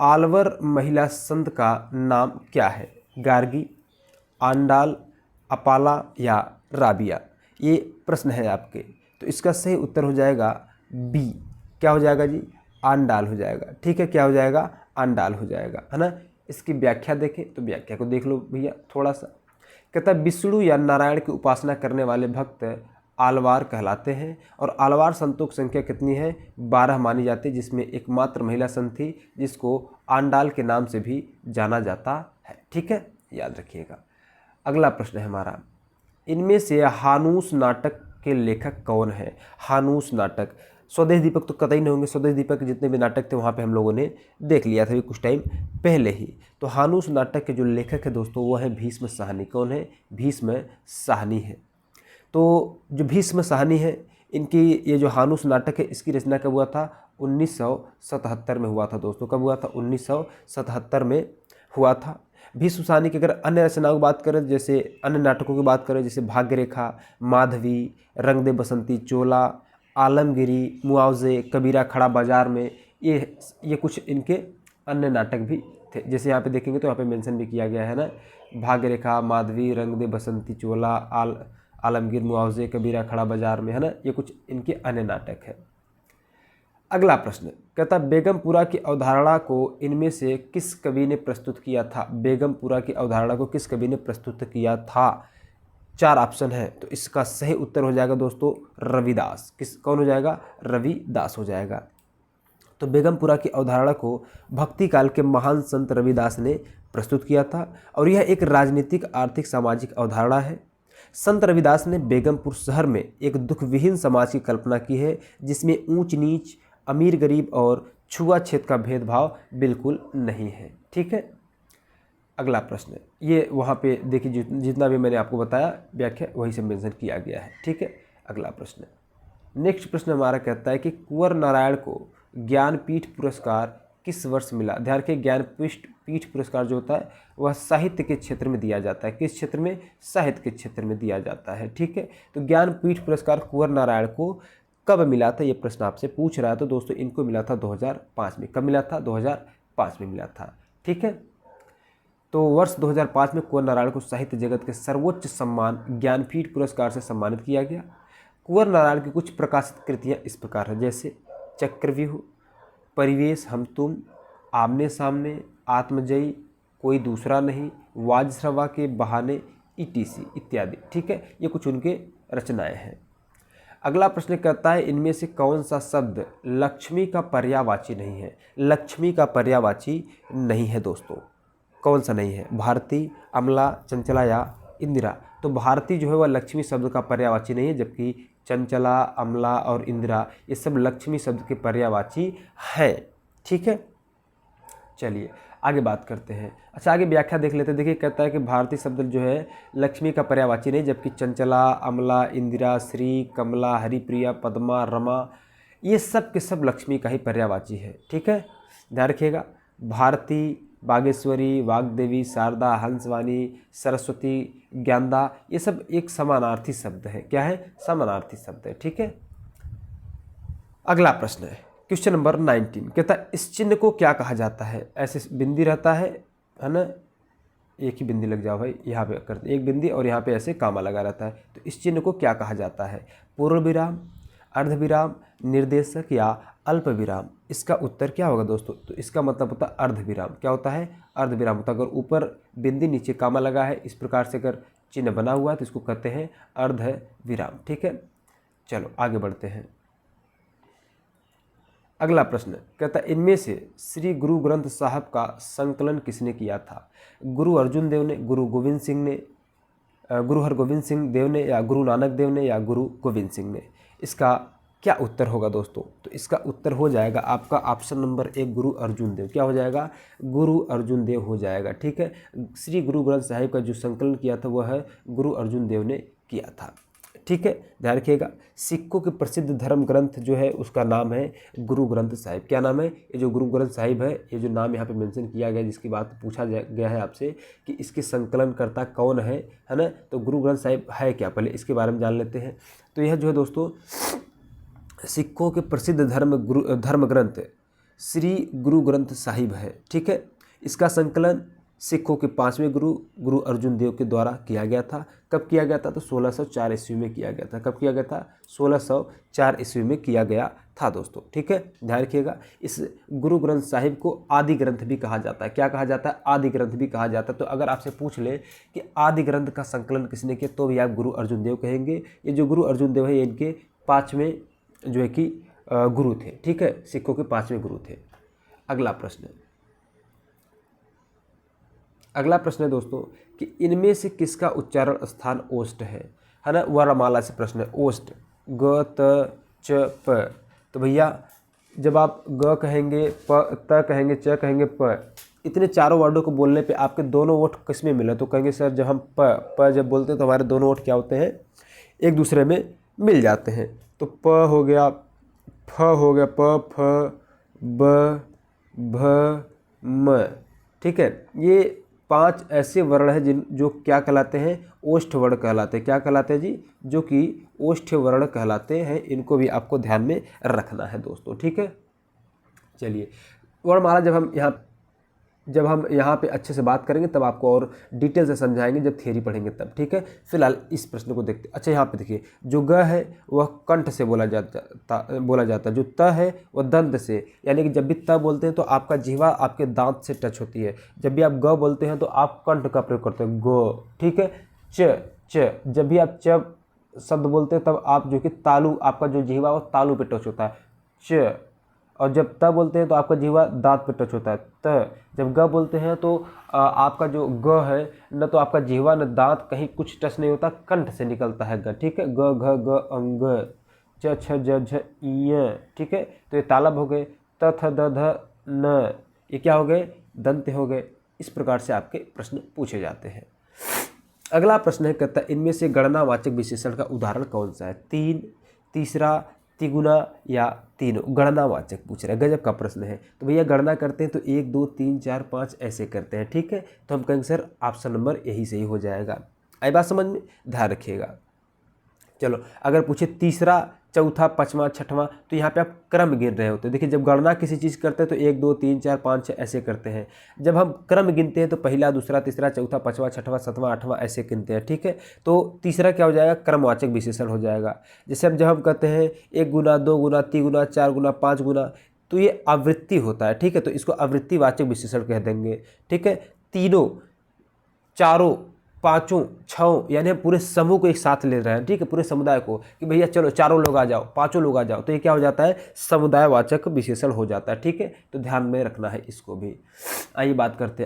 आलवर महिला संत का नाम क्या है। गार्गी, आंडाल, अपाला या राबिया। ये प्रश्न है आपके, तो इसका सही उत्तर हो जाएगा बी। क्या हो जाएगा जी, आंडाल हो जाएगा। ठीक है, क्या हो जाएगा, आंडाल हो जाएगा, है ना। इसकी व्याख्या देखें तो व्याख्या को देख लो भैया थोड़ा सा। कहता है विष्णु या नारायण की उपासना करने वाले भक्त आलवार कहलाते हैं, और आलवार संतों की संख्या कितनी है, 12 मानी जाती है, जिसमें एकमात्र महिला संत थी जिसको आंडाल के नाम से भी जाना जाता है। ठीक है, याद रखिएगा। अगला प्रश्न है हमारा, इनमें से हानूस नाटक के लेखक कौन है। हानूस नाटक, स्वदेश दीपक तो कतई नहीं होंगे, स्वदेश दीपक के जितने भी नाटक थे वहाँ पे हम लोगों ने देख लिया था कुछ टाइम पहले ही। तो हानूस नाटक के जो लेखक है दोस्तों वो है भीष्म साहनी। कौन है, भीष्म साहनी है। तो जो भीष्म साहनी है, इनकी ये जो हानूस नाटक है इसकी रचना कब हुआ था, 1977 में हुआ था दोस्तों। कब हुआ था, 1977 में हुआ था। भीष्म साहनी की अगर अन्य रचनाओं की बात करें, जैसे अन्य नाटकों की बात करें, जैसे भाग्यरेखा, माधवी, रंग दे बसंती चोला, आलमगिरी, मुआवजे, कबीरा खड़ा बाजार में, ये कुछ इनके अन्य नाटक भी थे। जैसे यहाँ पे देखेंगे तो यहाँ पे मेंशन भी किया गया है ना, भाग्यरेखा, माधवी, रंग दे बसंती चोला, आलमगीर, मुआवजे, कबीरा खड़ा बाजार में, है ना। ये कुछ इनके अन्य नाटक है। अगला प्रश्न कहता बेगमपुरा की अवधारणा को इनमें से किस कवि ने प्रस्तुत किया था। बेगमपुरा की अवधारणा को किस कवि ने प्रस्तुत किया था। 4 ऑप्शन है, तो इसका सही उत्तर हो जाएगा दोस्तों रविदास। कौन हो जाएगा? रविदास हो जाएगा। तो बेगमपुरा की अवधारणा को भक्ति काल के महान संत रविदास ने प्रस्तुत किया था और यह एक राजनीतिक, आर्थिक, सामाजिक अवधारणा है। संत रविदास ने बेगमपुर शहर में एक दुख विहीन समाज की कल्पना की है जिसमें ऊंच नीच, अमीर गरीब और छुआछूत का भेदभाव बिल्कुल नहीं है। ठीक है। अगला प्रश्न, ये वहाँ पे देखिए जितना भी मैंने आपको बताया व्याख्या वही से मेंशन किया गया है। ठीक है। अगला प्रश्न, नेक्स्ट प्रश्न हमारा कहता है कि कुंवर नारायण को ज्ञानपीठ पुरस्कार किस वर्ष मिला। ध्यान रखिए, ज्ञानपीठ पुरस्कार जो होता है वह साहित्य के क्षेत्र में दिया जाता है। किस क्षेत्र में? साहित्य के क्षेत्र में दिया जाता है। ठीक है। तो ज्ञानपीठ पुरस्कार कुंवर नारायण को कब मिला था, ये प्रश्न आपसे पूछ रहा है। तो दोस्तों इनको मिला था 2005 में। कब मिला था? 2005 में मिला था। ठीक है। तो वर्ष 2005 में कुंवर नारायण को साहित्य जगत के सर्वोच्च सम्मान ज्ञानपीठ पुरस्कार से सम्मानित किया गया। कुंवर नारायण की कुछ प्रकाशित कृतियाँ इस प्रकार हैं, जैसे चक्रव्यूह, परिवेश, हम तुम, आमने सामने, आत्मजयी, कोई दूसरा नहीं, वाजश्रवा के बहाने, ईटीसी इत्यादि। ठीक है। ये कुछ उनके रचनाएं हैं। अगला प्रश्न कहता है इनमें से कौन सा शब्द लक्ष्मी का पर्यायवाची नहीं है। लक्ष्मी का पर्यायवाची नहीं है दोस्तों। कौन सा नहीं है? भारती, अमला, चंचला या इंदिरा। तो भारती जो है वह लक्ष्मी शब्द का पर्यायवाची नहीं है, जबकि चंचला, अमला और इंदिरा ये सब लक्ष्मी शब्द के पर्यायवाची हैं। ठीक है। चलिए आगे बात करते हैं। अच्छा, आगे व्याख्या देख लेते हैं। देखिए कहता है कि भारतीय शब्द जो है लक्ष्मी का पर्यायवाची नहीं, जबकि चंचला, अमला, इंदिरा, श्री, कमला, हरिप्रिया, पद्मा, रमा ये सब के सब लक्ष्मी का ही पर्यायवाची है। ठीक है। ध्यान रखिएगा, भारती, बागेश्वरी, वाग्देवी, शारदा, हंसवानी, सरस्वती, ज्ञानदा ये सब एक समानार्थी शब्द है। क्या है? समानार्थी शब्द है। ठीक है। अगला प्रश्न है क्वेश्चन नंबर 19 कहता है इस चिन्ह को क्या कहा जाता है। ऐसे बिंदी रहता है ना, एक ही बिंदी लग जाओ भाई, यहाँ पे करते एक बिंदी और यहाँ पे ऐसे कामा लगा रहता है। तो इस चिन्ह को क्या कहा जाता है? पूर्ण विराम, अर्धविराम, निर्देशक या अल्प विराम। इसका उत्तर क्या होगा दोस्तों? तो इसका मतलब होता है अर्धविराम। क्या होता है? अर्धविराम होता है। अगर ऊपर बिंदी नीचे कामा लगा है, इस प्रकार से अगर चिन्ह बना हुआ है तो इसको कहते हैं अर्धविराम। ठीक है। चलो आगे बढ़ते हैं। अगला प्रश्न कहता है इनमें से श्री गुरु ग्रंथ साहब का संकलन किसने किया था। गुरु अर्जुन देव ने, गुरु गोविंद सिंह ने, गुरु हरगोविंद सिंह देव ने, या गुरु नानक देव ने, या गुरु गोविंद सिंह ने। इसका क्या उत्तर होगा दोस्तों? तो इसका उत्तर हो जाएगा आपका ऑप्शन नंबर 1 गुरु अर्जुन देव। क्या हो जाएगा? गुरु अर्जुन देव हो जाएगा। ठीक है। श्री गुरु ग्रंथ साहिब का जो संकलन किया था वह है गुरु अर्जुन देव ने किया था। ठीक है। ध्यान रखिएगा, सिखों के प्रसिद्ध धर्म ग्रंथ जो है उसका नाम है गुरु ग्रंथ साहिब। क्या नाम है? ये जो गुरु ग्रंथ साहिब है, ये जो नाम यहाँ पे मेंशन किया गया, जिसकी बात पूछा गया है आपसे कि इसके संकलनकर्ता कौन है ना। तो गुरु ग्रंथ साहिब है क्या, पहले इसके बारे में जान लेते हैं। तो यह जो है दोस्तों सिखों के प्रसिद्ध धर्म ग्रंथ श्री गुरु ग्रंथ साहिब है। ठीक है। इसका संकलन सिखों के 5वें गुरु अर्जुन देव के द्वारा किया गया था। कब किया गया था? तो 1604 ईस्वी में किया गया था। कब किया गया था? 1604 ईस्वी में किया गया था दोस्तों। ठीक है। ध्यान रखिएगा, इस गुरु ग्रंथ साहिब को आदि ग्रंथ भी कहा जाता है। क्या कहा जाता है? आदि ग्रंथ भी कहा जाता है। तो अगर आपसे पूछ ले कि आदि ग्रंथ का संकलन किसने किया, तो भी आप गुरु अर्जुन देव कहेंगे। ये जो गुरु अर्जुन देव है ये इनके 5वें जो है कि गुरु थे। ठीक है। सिखों के 5वें गुरु थे। अगला प्रश्न है दोस्तों कि इनमें से किसका उच्चारण स्थान ओष्ठ है ना। वर्णमाला से प्रश्न है। ओष्ठ, ग, त, च, प। तो भैया जब आप ग कहेंगे, प, त कहेंगे, च कहेंगे, प, इतने चारों वर्डों को बोलने पे आपके दोनों ओठ किस में मिले? तो कहेंगे सर जब हम प जब बोलते हैं तो हमारे दोनों ओठ क्या होते हैं? एक दूसरे में मिल जाते हैं। तो प हो गया, फ हो गया, प, फ, ब, भ, म। ठीक है। ये 5 ऐसे वर्ण हैं जो क्या कहलाते हैं? ओष्ठ वर्ण कहलाते हैं। क्या कहलाते हैं जी? जो कि ओष्ठ वर्ण कहलाते हैं। इनको भी आपको ध्यान में रखना है दोस्तों। ठीक है। चलिए वर्णमाला जब हम यहाँ जब हम यहाँ पे अच्छे से बात करेंगे तब आपको और डिटेल से समझाएंगे, जब थियरी पढ़ेंगे तब, ठीक है। फिलहाल इस प्रश्न को देखते हैं। अच्छा, यहाँ पे देखिए, जो ग है वह कंठ से बोला जाता है, जो त है वह दंत से, यानी कि जब भी त बोलते हैं तो आपका जीवा आपके दांत से टच होती है। जब भी आप ग बोलते हैं तो आप कंठ का प्रयोग करते हैं, गो, ठीक है। जब भी आप च शब्द बोलते हैं तब आप जो कि तालू, आपका जो जीवा वो तालू पे टच होता है, च। और जब त बोलते हैं तो आपका जीवा दांत पे टच होता है, त। जब ग बोलते हैं तो आपका जो ग है न तो आपका जीवा न दांत, कहीं कुछ टच नहीं होता, कंठ से निकलता है ग, ठीक है। ग घ ग अंग, च छ ज झ इ, ठीक है। तो ये तालब हो गए। त थ द ध न, ये क्या हो गए, दंत हो गए। इस प्रकार से आपके प्रश्न पूछे जाते हैं। अगला प्रश्न है, कहता है इनमें से गणनावाचक विशेषण का उदाहरण कौन सा है। तीन, तीसरा, तिगुना या तीनों। गणनावाचक पूछ रहा है, गजब का प्रश्न है। तो भैया गणना करते हैं तो 1 2 3 4 5 ऐसे करते हैं, ठीक है। तो हम कहेंगे सर ऑप्शन नंबर यही सही हो जाएगा। आई बात समझ में, ध्यान रखिएगा। चलो, अगर पूछे तीसरा, चौथा, पाँचवा, छठवां, तो यहाँ पे आप क्रम गिन रहे होते हैं। देखिए, जब गणना किसी चीज़ करते हैं तो 1 2 3 4 5 6 ऐसे करते हैं। जब हम क्रम गिनते हैं तो पहला, दूसरा, तीसरा, चौथा, पाँचवा, छठवां, सातवां, आठवां ऐसे गिनते हैं, ठीक है। तो तीसरा क्या हो जाएगा, क्रमवाचक विशेषण हो जाएगा। जैसे जब हम कहते हैं 1 गुना, 2 गुना, 3 गुना, 4 गुना, 5 गुना, तो ये आवृत्ति होता है, ठीक है। तो इसको आवृत्तिवाचक विशेषण कह देंगे, ठीक है। तीनों, चारों, पाँचों, छओं, यानी हम पूरे समूह को एक साथ ले रहे हैं, ठीक है, पूरे समुदाय को, कि भैया चलो चारों लोग आ जाओ, पाँचों लोग आ जाओ, तो ये क्या हो जाता है, समुदायवाचक विशेषण हो जाता है, ठीक है। तो ध्यान में रखना है इसको भी। आइए बात करते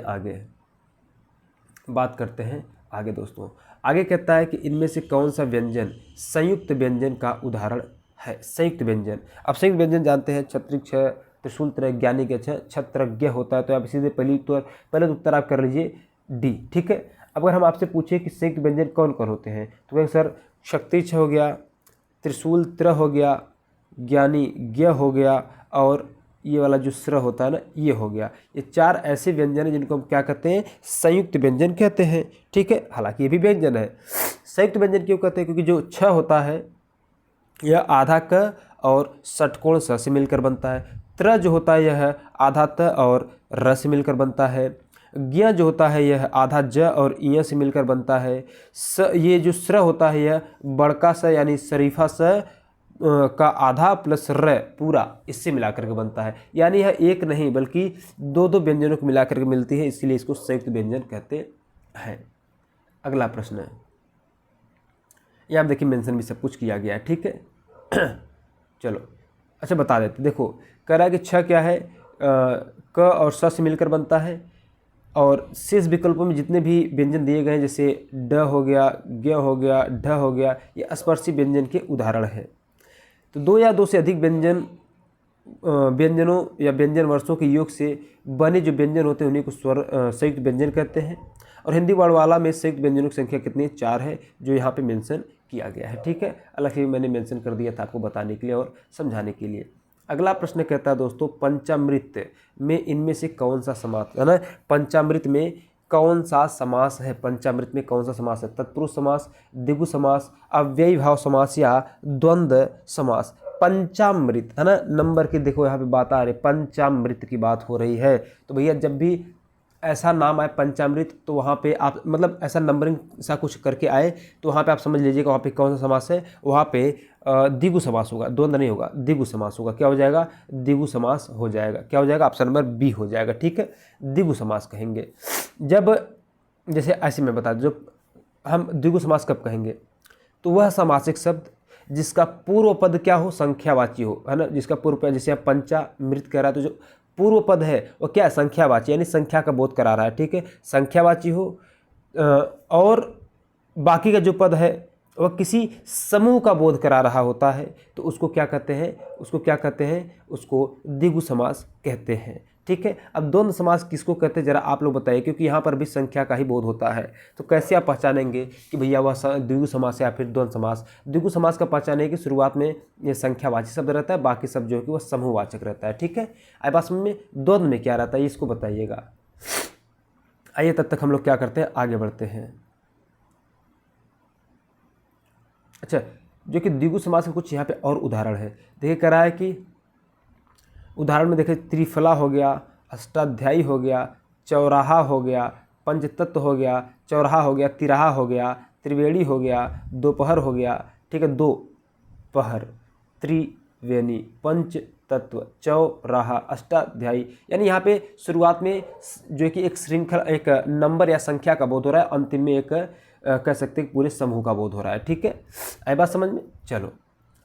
हैं आगे दोस्तों। आगे कहता है कि इनमें से कौन सा व्यंजन संयुक्त व्यंजन का उदाहरण है। संयुक्त व्यंजन, अब संयुक्त व्यंजन जानते हैं, छत्रिक छ, त्रिशूल त्र, ज्ञानी के छ, छत्रज्ञ होता है। तो आप सीधे पहले उत्तर आप कर लीजिए डी, ठीक है। अगर हम आपसे पूछे कि संयुक्त व्यंजन कौन कौन होते हैं, तो कहेंगे सर शक्ति छ हो गया, त्रिशूल त्र हो गया, ज्ञानी ज्ञ हो गया, और ये वाला जो स्र होता है ना, ये हो गया। ये 4 ऐसे व्यंजन हैं जिनको हम क्या कहते हैं, संयुक्त व्यंजन कहते हैं, ठीक है। हालांकि ये भी व्यंजन है। संयुक्त व्यंजन क्यों कहते हैं, क्योंकि जो छ होता है यह आधा क और षटकोण स से मिलकर बनता है। त्र जो होता है यह आधा त और र से मिलकर बनता है। ज्ञ जो होता है यह आधा ज और इ से मिलकर बनता है। ये जो स्र होता है यह बड़का स यानी शरीफा स का आधा प्लस र पूरा, इससे मिलाकर के बनता है। यानी यह एक नहीं बल्कि 2 व्यंजनों को मिलाकर के मिलती है, इसीलिए इसको संयुक्त व्यंजन कहते हैं। अगला प्रश्न है, यहाँ आप देखिए मेंशन भी सब कुछ किया गया है, ठीक है। चलो अच्छा बता देते, देखो कह रहा है कि छ क्या है, क और स से मिलकर बनता है। और शेष विकल्पों में जितने भी व्यंजन दिए गए हैं, जैसे ड हो गया, ज्ञ हो गया, ढ हो गया, ये स्पर्शी व्यंजन के उदाहरण हैं। तो 2 या 2 से अधिक व्यंजनों या व्यंजन वर्षों के योग से बने जो व्यंजन होते हैं उन्हीं को संयुक्त व्यंजन कहते हैं। और हिंदी वर्णमाला में संयुक्त व्यंजनों की संख्या कितनी, 4 है, जो यहाँ पे मेंशन किया गया है, ठीक है। अलग से मैंने मेंशन कर दिया था आपको बताने के लिए और समझाने के लिए। अगला प्रश्न कहता है दोस्तों, पंचामृत में इनमें से कौन सा समास है ना, पंचामृत में कौन सा समास है, पंचामृत में कौन सा समास है, तत्पुरुष समास, द्विगु समास, अव्ययी भाव समास या द्वंद्व समास। पंचामृत है ना, नंबर की देखो यहाँ पे बात आ रही, पंचामृत की बात हो रही है। तो भैया जब भी ऐसा नाम आए पंचामृत, तो वहाँ पे आप मतलब ऐसा नंबरिंग सा कुछ करके आए तो वहाँ पे आप समझ लीजिएगा वहाँ पे कौन सा समास है, वहाँ पे द्विगु समास होगा, द्वंद्व नहीं होगा, द्विगु समास होगा। क्या हो जाएगा, द्विगु समास हो जाएगा। क्या हो जाएगा, ऑप्शन नंबर बी हो जाएगा, ठीक है। द्विगु समास कहेंगे जब, जैसे ऐसे में बता, जो हम द्विगु समास कब कहेंगे, तो वह समासिक शब्द जिसका पूर्व पद क्या हो, संख्यावाची हो, है ना, जिसका पूर्व पद, जैसे आप पंचामृत कह रहा है तो जो पूर्व पद है वो क्या है, संख्यावाची, यानी संख्या का बोध करा रहा है, ठीक है, संख्यावाची हो। और बाकी का जो पद है वह किसी समूह का बोध करा रहा होता है, तो उसको क्या कहते हैं, उसको द्विगु समास कहते हैं, ठीक है। अब द्वंद्व समास किसको कहते हैं जरा आप लोग बताइए, क्योंकि यहाँ पर भी संख्या का ही बोध होता है। तो कैसे आप पहचानेंगे कि भैया वह द्विगु समास है या फिर द्वंद्व समास। द्विगु समास का पहचाने की शुरुआत में ये संख्यावाची शब्द रहता है, बाकी सब जो है कि वह समूहवाचक रहता है, ठीक है। अब बात में द्वंद्व में क्या रहता है इसको बताइएगा। आइए तब तक हम लोग क्या करते हैं, आगे बढ़ते हैं। अच्छा, जो कि द्विगु समास का कुछ यहाँ पे और उदाहरण है, देखिए कह रहा है कि उदाहरण में देखिए त्रिफला हो गया, अष्टाध्यायी हो गया, चौराहा हो गया, पंचतत्व हो गया, चौराहा हो गया, तिराहा हो गया, त्रिवेणी हो गया, दोपहर हो गया, ठीक है, दोपहर, त्रिवेणी, पंच तत्व, चौराहा, अष्टाध्यायी। यानी यहाँ पे शुरुआत में जो है कि एक श्रृंखला, एक नंबर या संख्या का बोध हो रहा है, अंतिम में एक कह सकते हैं पूरे समूह का बोध हो रहा है। ठीक है, आई बात समझ में। चलो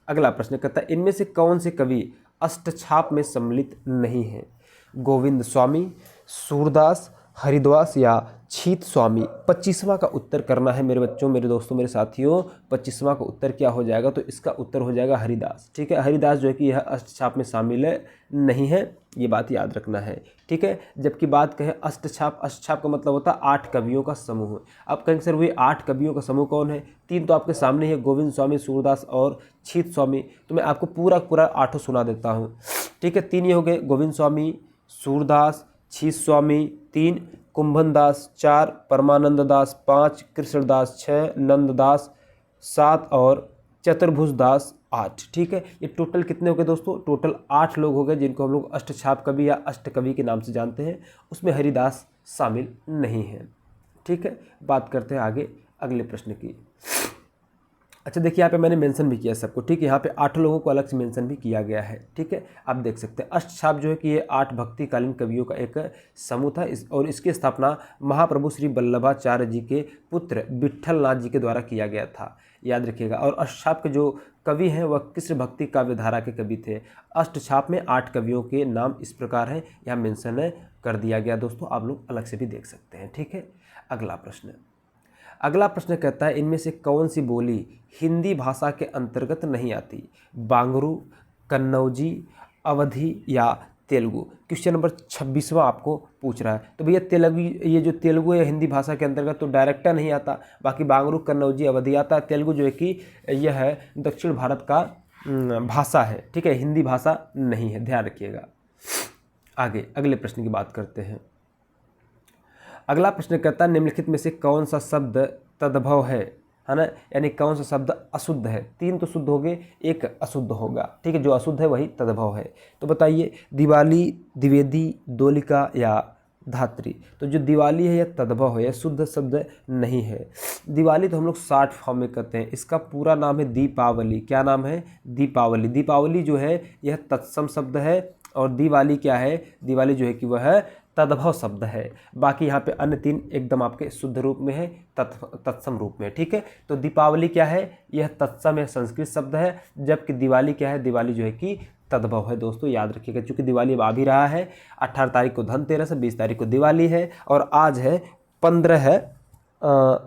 अगला प्रश्न कहता है इनमें से कौन से कवि अष्टछाप में सम्मिलित नहीं है? गोविंद स्वामी, सूरदास, हरिदास या छीत स्वामी। 25वां का उत्तर करना है मेरे बच्चों, मेरे दोस्तों, मेरे साथियों। 25वां का उत्तर क्या हो जाएगा? तो इसका उत्तर हो जाएगा हरिदास। ठीक है, हरिदास जो है कि यह अष्टछाप में शामिल नहीं है, ये बात याद रखना है। ठीक है, जबकि बात कहें अष्टछाप, अष्टछाप का मतलब होता है 8 कवियों का समूह। अब कहेंगे सर वही 8 कवियों का समूह कौन है? 3 तो आपके सामने ही है, गोविंद स्वामी, सूरदास और छीत स्वामी। तो मैं आपको पूरा 8 सुना देता हूँ। ठीक है, 3 ये हो गए, गोविंद स्वामी, सूरदास, छीत स्वामी 3, कुंभनदास 4, परमानंद दास 5, कृष्णदास 6, नंददास 7 और चतुर्भुजदास 8। ठीक है, ये टोटल कितने हो गए दोस्तों? टोटल 8 लोग हो गए जिनको हम लोग अष्टछाप कवि या अष्टकवि के नाम से जानते हैं। उसमें हरिदास शामिल नहीं है। ठीक है, बात करते हैं आगे अगले प्रश्न की। अच्छा देखिए, यहाँ पे मैंने मेंशन भी किया सबको। ठीक है, यहाँ पे 8 लोगों को अलग से मेंशन भी किया गया है। ठीक है, आप देख सकते हैं अष्टछाप जो है कि ये 8 भक्तिकालीन कवियों का एक समूह था और इसकी स्थापना महाप्रभु श्री वल्लभाचार्य जी के पुत्र विट्ठल नाथ जी के द्वारा किया गया था, याद रखिएगा। और अष्टछाप के जो कवि हैं वह कृष्ण भक्ति काव्यधारा के कवि थे। अष्टछाप में 8 कवियों के नाम इस प्रकार हैं, यहाँ मेंशन कर दिया गया दोस्तों, आप लोग अलग से भी देख सकते हैं। ठीक है, अगला प्रश्न कहता है इनमें से कौन सी बोली हिंदी भाषा के अंतर्गत नहीं आती? बांगरू, कन्नौजी, अवधी या तेलुगु। क्वेश्चन नंबर 26वां आपको पूछ रहा है। तो भैया तेलुगु, ये जो तेलुगु है हिंदी भाषा के अंतर्गत तो डायरेक्ट नहीं आता, बाकी बांगरू, कन्नौजी, अवधी आता है। तेलुगु जो है कि यह है दक्षिण भारत का भाषा है। ठीक है, हिंदी भाषा नहीं है, ध्यान रखिएगा। आगे अगले प्रश्न की बात करते हैं। अगला प्रश्न कहता है निम्नलिखित में से कौन सा शब्द तद्भव है ना, यानी कौन सा शब्द अशुद्ध है? 3 तो शुद्ध हो गए, 1 अशुद्ध होगा। ठीक है, जो अशुद्ध है वही तद्भव है। तो बताइए, दिवाली, द्विवेदी, दोलिका या धात्री। तो जो दिवाली है यह तद्भव है, यह शुद्ध शब्द नहीं है। दिवाली तो हम लोग शॉर्ट फॉर्म में कहते हैं, इसका पूरा नाम है दीपावली। क्या नाम है? दीपावली। दीपावली जो है यह तत्सम शब्द है और दिवाली क्या है? दिवाली जो है कि वह तद्भव शब्द है। बाकी यहाँ पे अन्य 3 एकदम आपके शुद्ध रूप में है, तत्सम रूप में। ठीक है, तो दीपावली क्या है? यह तत्सम है, संस्कृत शब्द है। जबकि दिवाली क्या है? दिवाली जो है कि तद्भव है। दोस्तों याद रखिएगा, चूंकि दिवाली अब आ भी रहा है। 18 तारीख को धनतेरस है, 20 तारीख को दिवाली है और आज है 15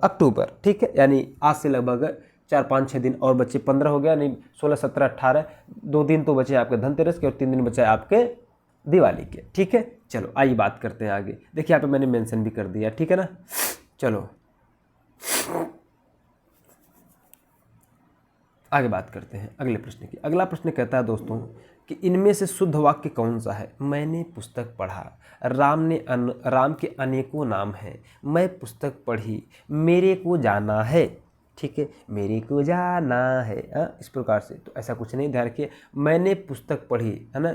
अक्टूबर। ठीक है, यानी आज से लगभग 4-5-6 दिन और बचे, 15 हो गया, नहीं 16, 17, 18, 2 दिन तो बचे आपके धनतेरस के और 3 दिन बचे आपके दिवाली के। ठीक है, चलो आइए बात करते हैं आगे। देखिए यहाँ पे मैंने मेंशन भी कर दिया। ठीक है ना, चलो आगे बात करते हैं अगले प्रश्न की। अगला प्रश्न कहता है दोस्तों कि इनमें से शुद्ध वाक्य कौन सा है? मैंने पुस्तक पढ़ा, राम के अनेकों नाम हैं, मैं पुस्तक पढ़ी, मेरे को जाना है। ठीक है, मेरे को जाना है, इस प्रकार से। तो ऐसा कुछ नहीं, ध्यान रखिए, मैंने पुस्तक पढ़ी है ना,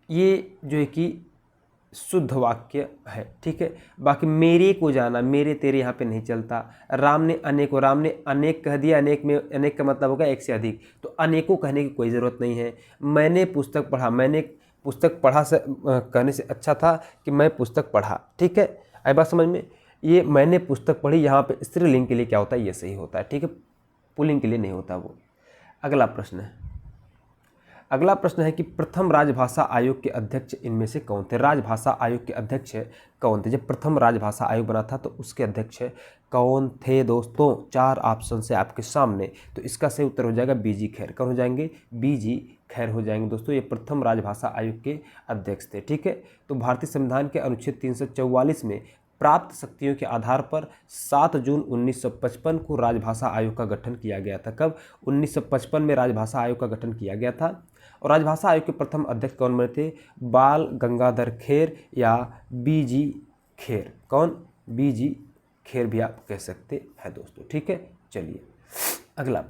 ये जो है कि शुद्ध वाक्य है। ठीक है, बाकी मेरे को जाना, मेरे तेरे यहाँ पे नहीं चलता। राम ने अनेकों, राम ने अनेक कह दिया, अनेक में अनेक का मतलब होगा 1 से अधिक, तो अनेकों कहने की कोई ज़रूरत नहीं है। मैंने पुस्तक पढ़ा, मैंने पुस्तक पढ़ा से कहने से अच्छा था कि मैं पुस्तक पढ़ा। ठीक है, आई बात समझ में। ये मैंने पुस्तक पढ़ी यहाँ पे स्त्रीलिंग के लिए क्या होता है? ये सही होता है। ठीक है, पुल्लिंग के लिए नहीं होता वो। अगला प्रश्न है कि प्रथम राजभाषा आयोग के अध्यक्ष इनमें से कौन थे? राजभाषा आयोग के अध्यक्ष कौन थे? जब प्रथम राजभाषा आयोग बना था तो उसके अध्यक्ष कौन थे दोस्तों? 4 ऑप्शन से आपके सामने। तो इसका सही उत्तर हो जाएगा बीजी खैर। कौन हो जाएंगे? बीजी खैर हो जाएंगे दोस्तों। ये प्रथम राजभाषा आयोग के अध्यक्ष थे। ठीक है, तो भारतीय संविधान के अनुच्छेद 344 में प्राप्त शक्तियों के आधार पर 7 जून 1955 को राजभाषा आयोग का गठन किया गया था। कब? 1955 में राजभाषा आयोग का गठन किया गया था। और राजभाषा आयोग के प्रथम अध्यक्ष कौन बने थे? बाल गंगाधर खेर या बीजी खेर। कौन? बीजी खेर भी आप कह सकते हैं दोस्तों। ठीक है, चलिए अगला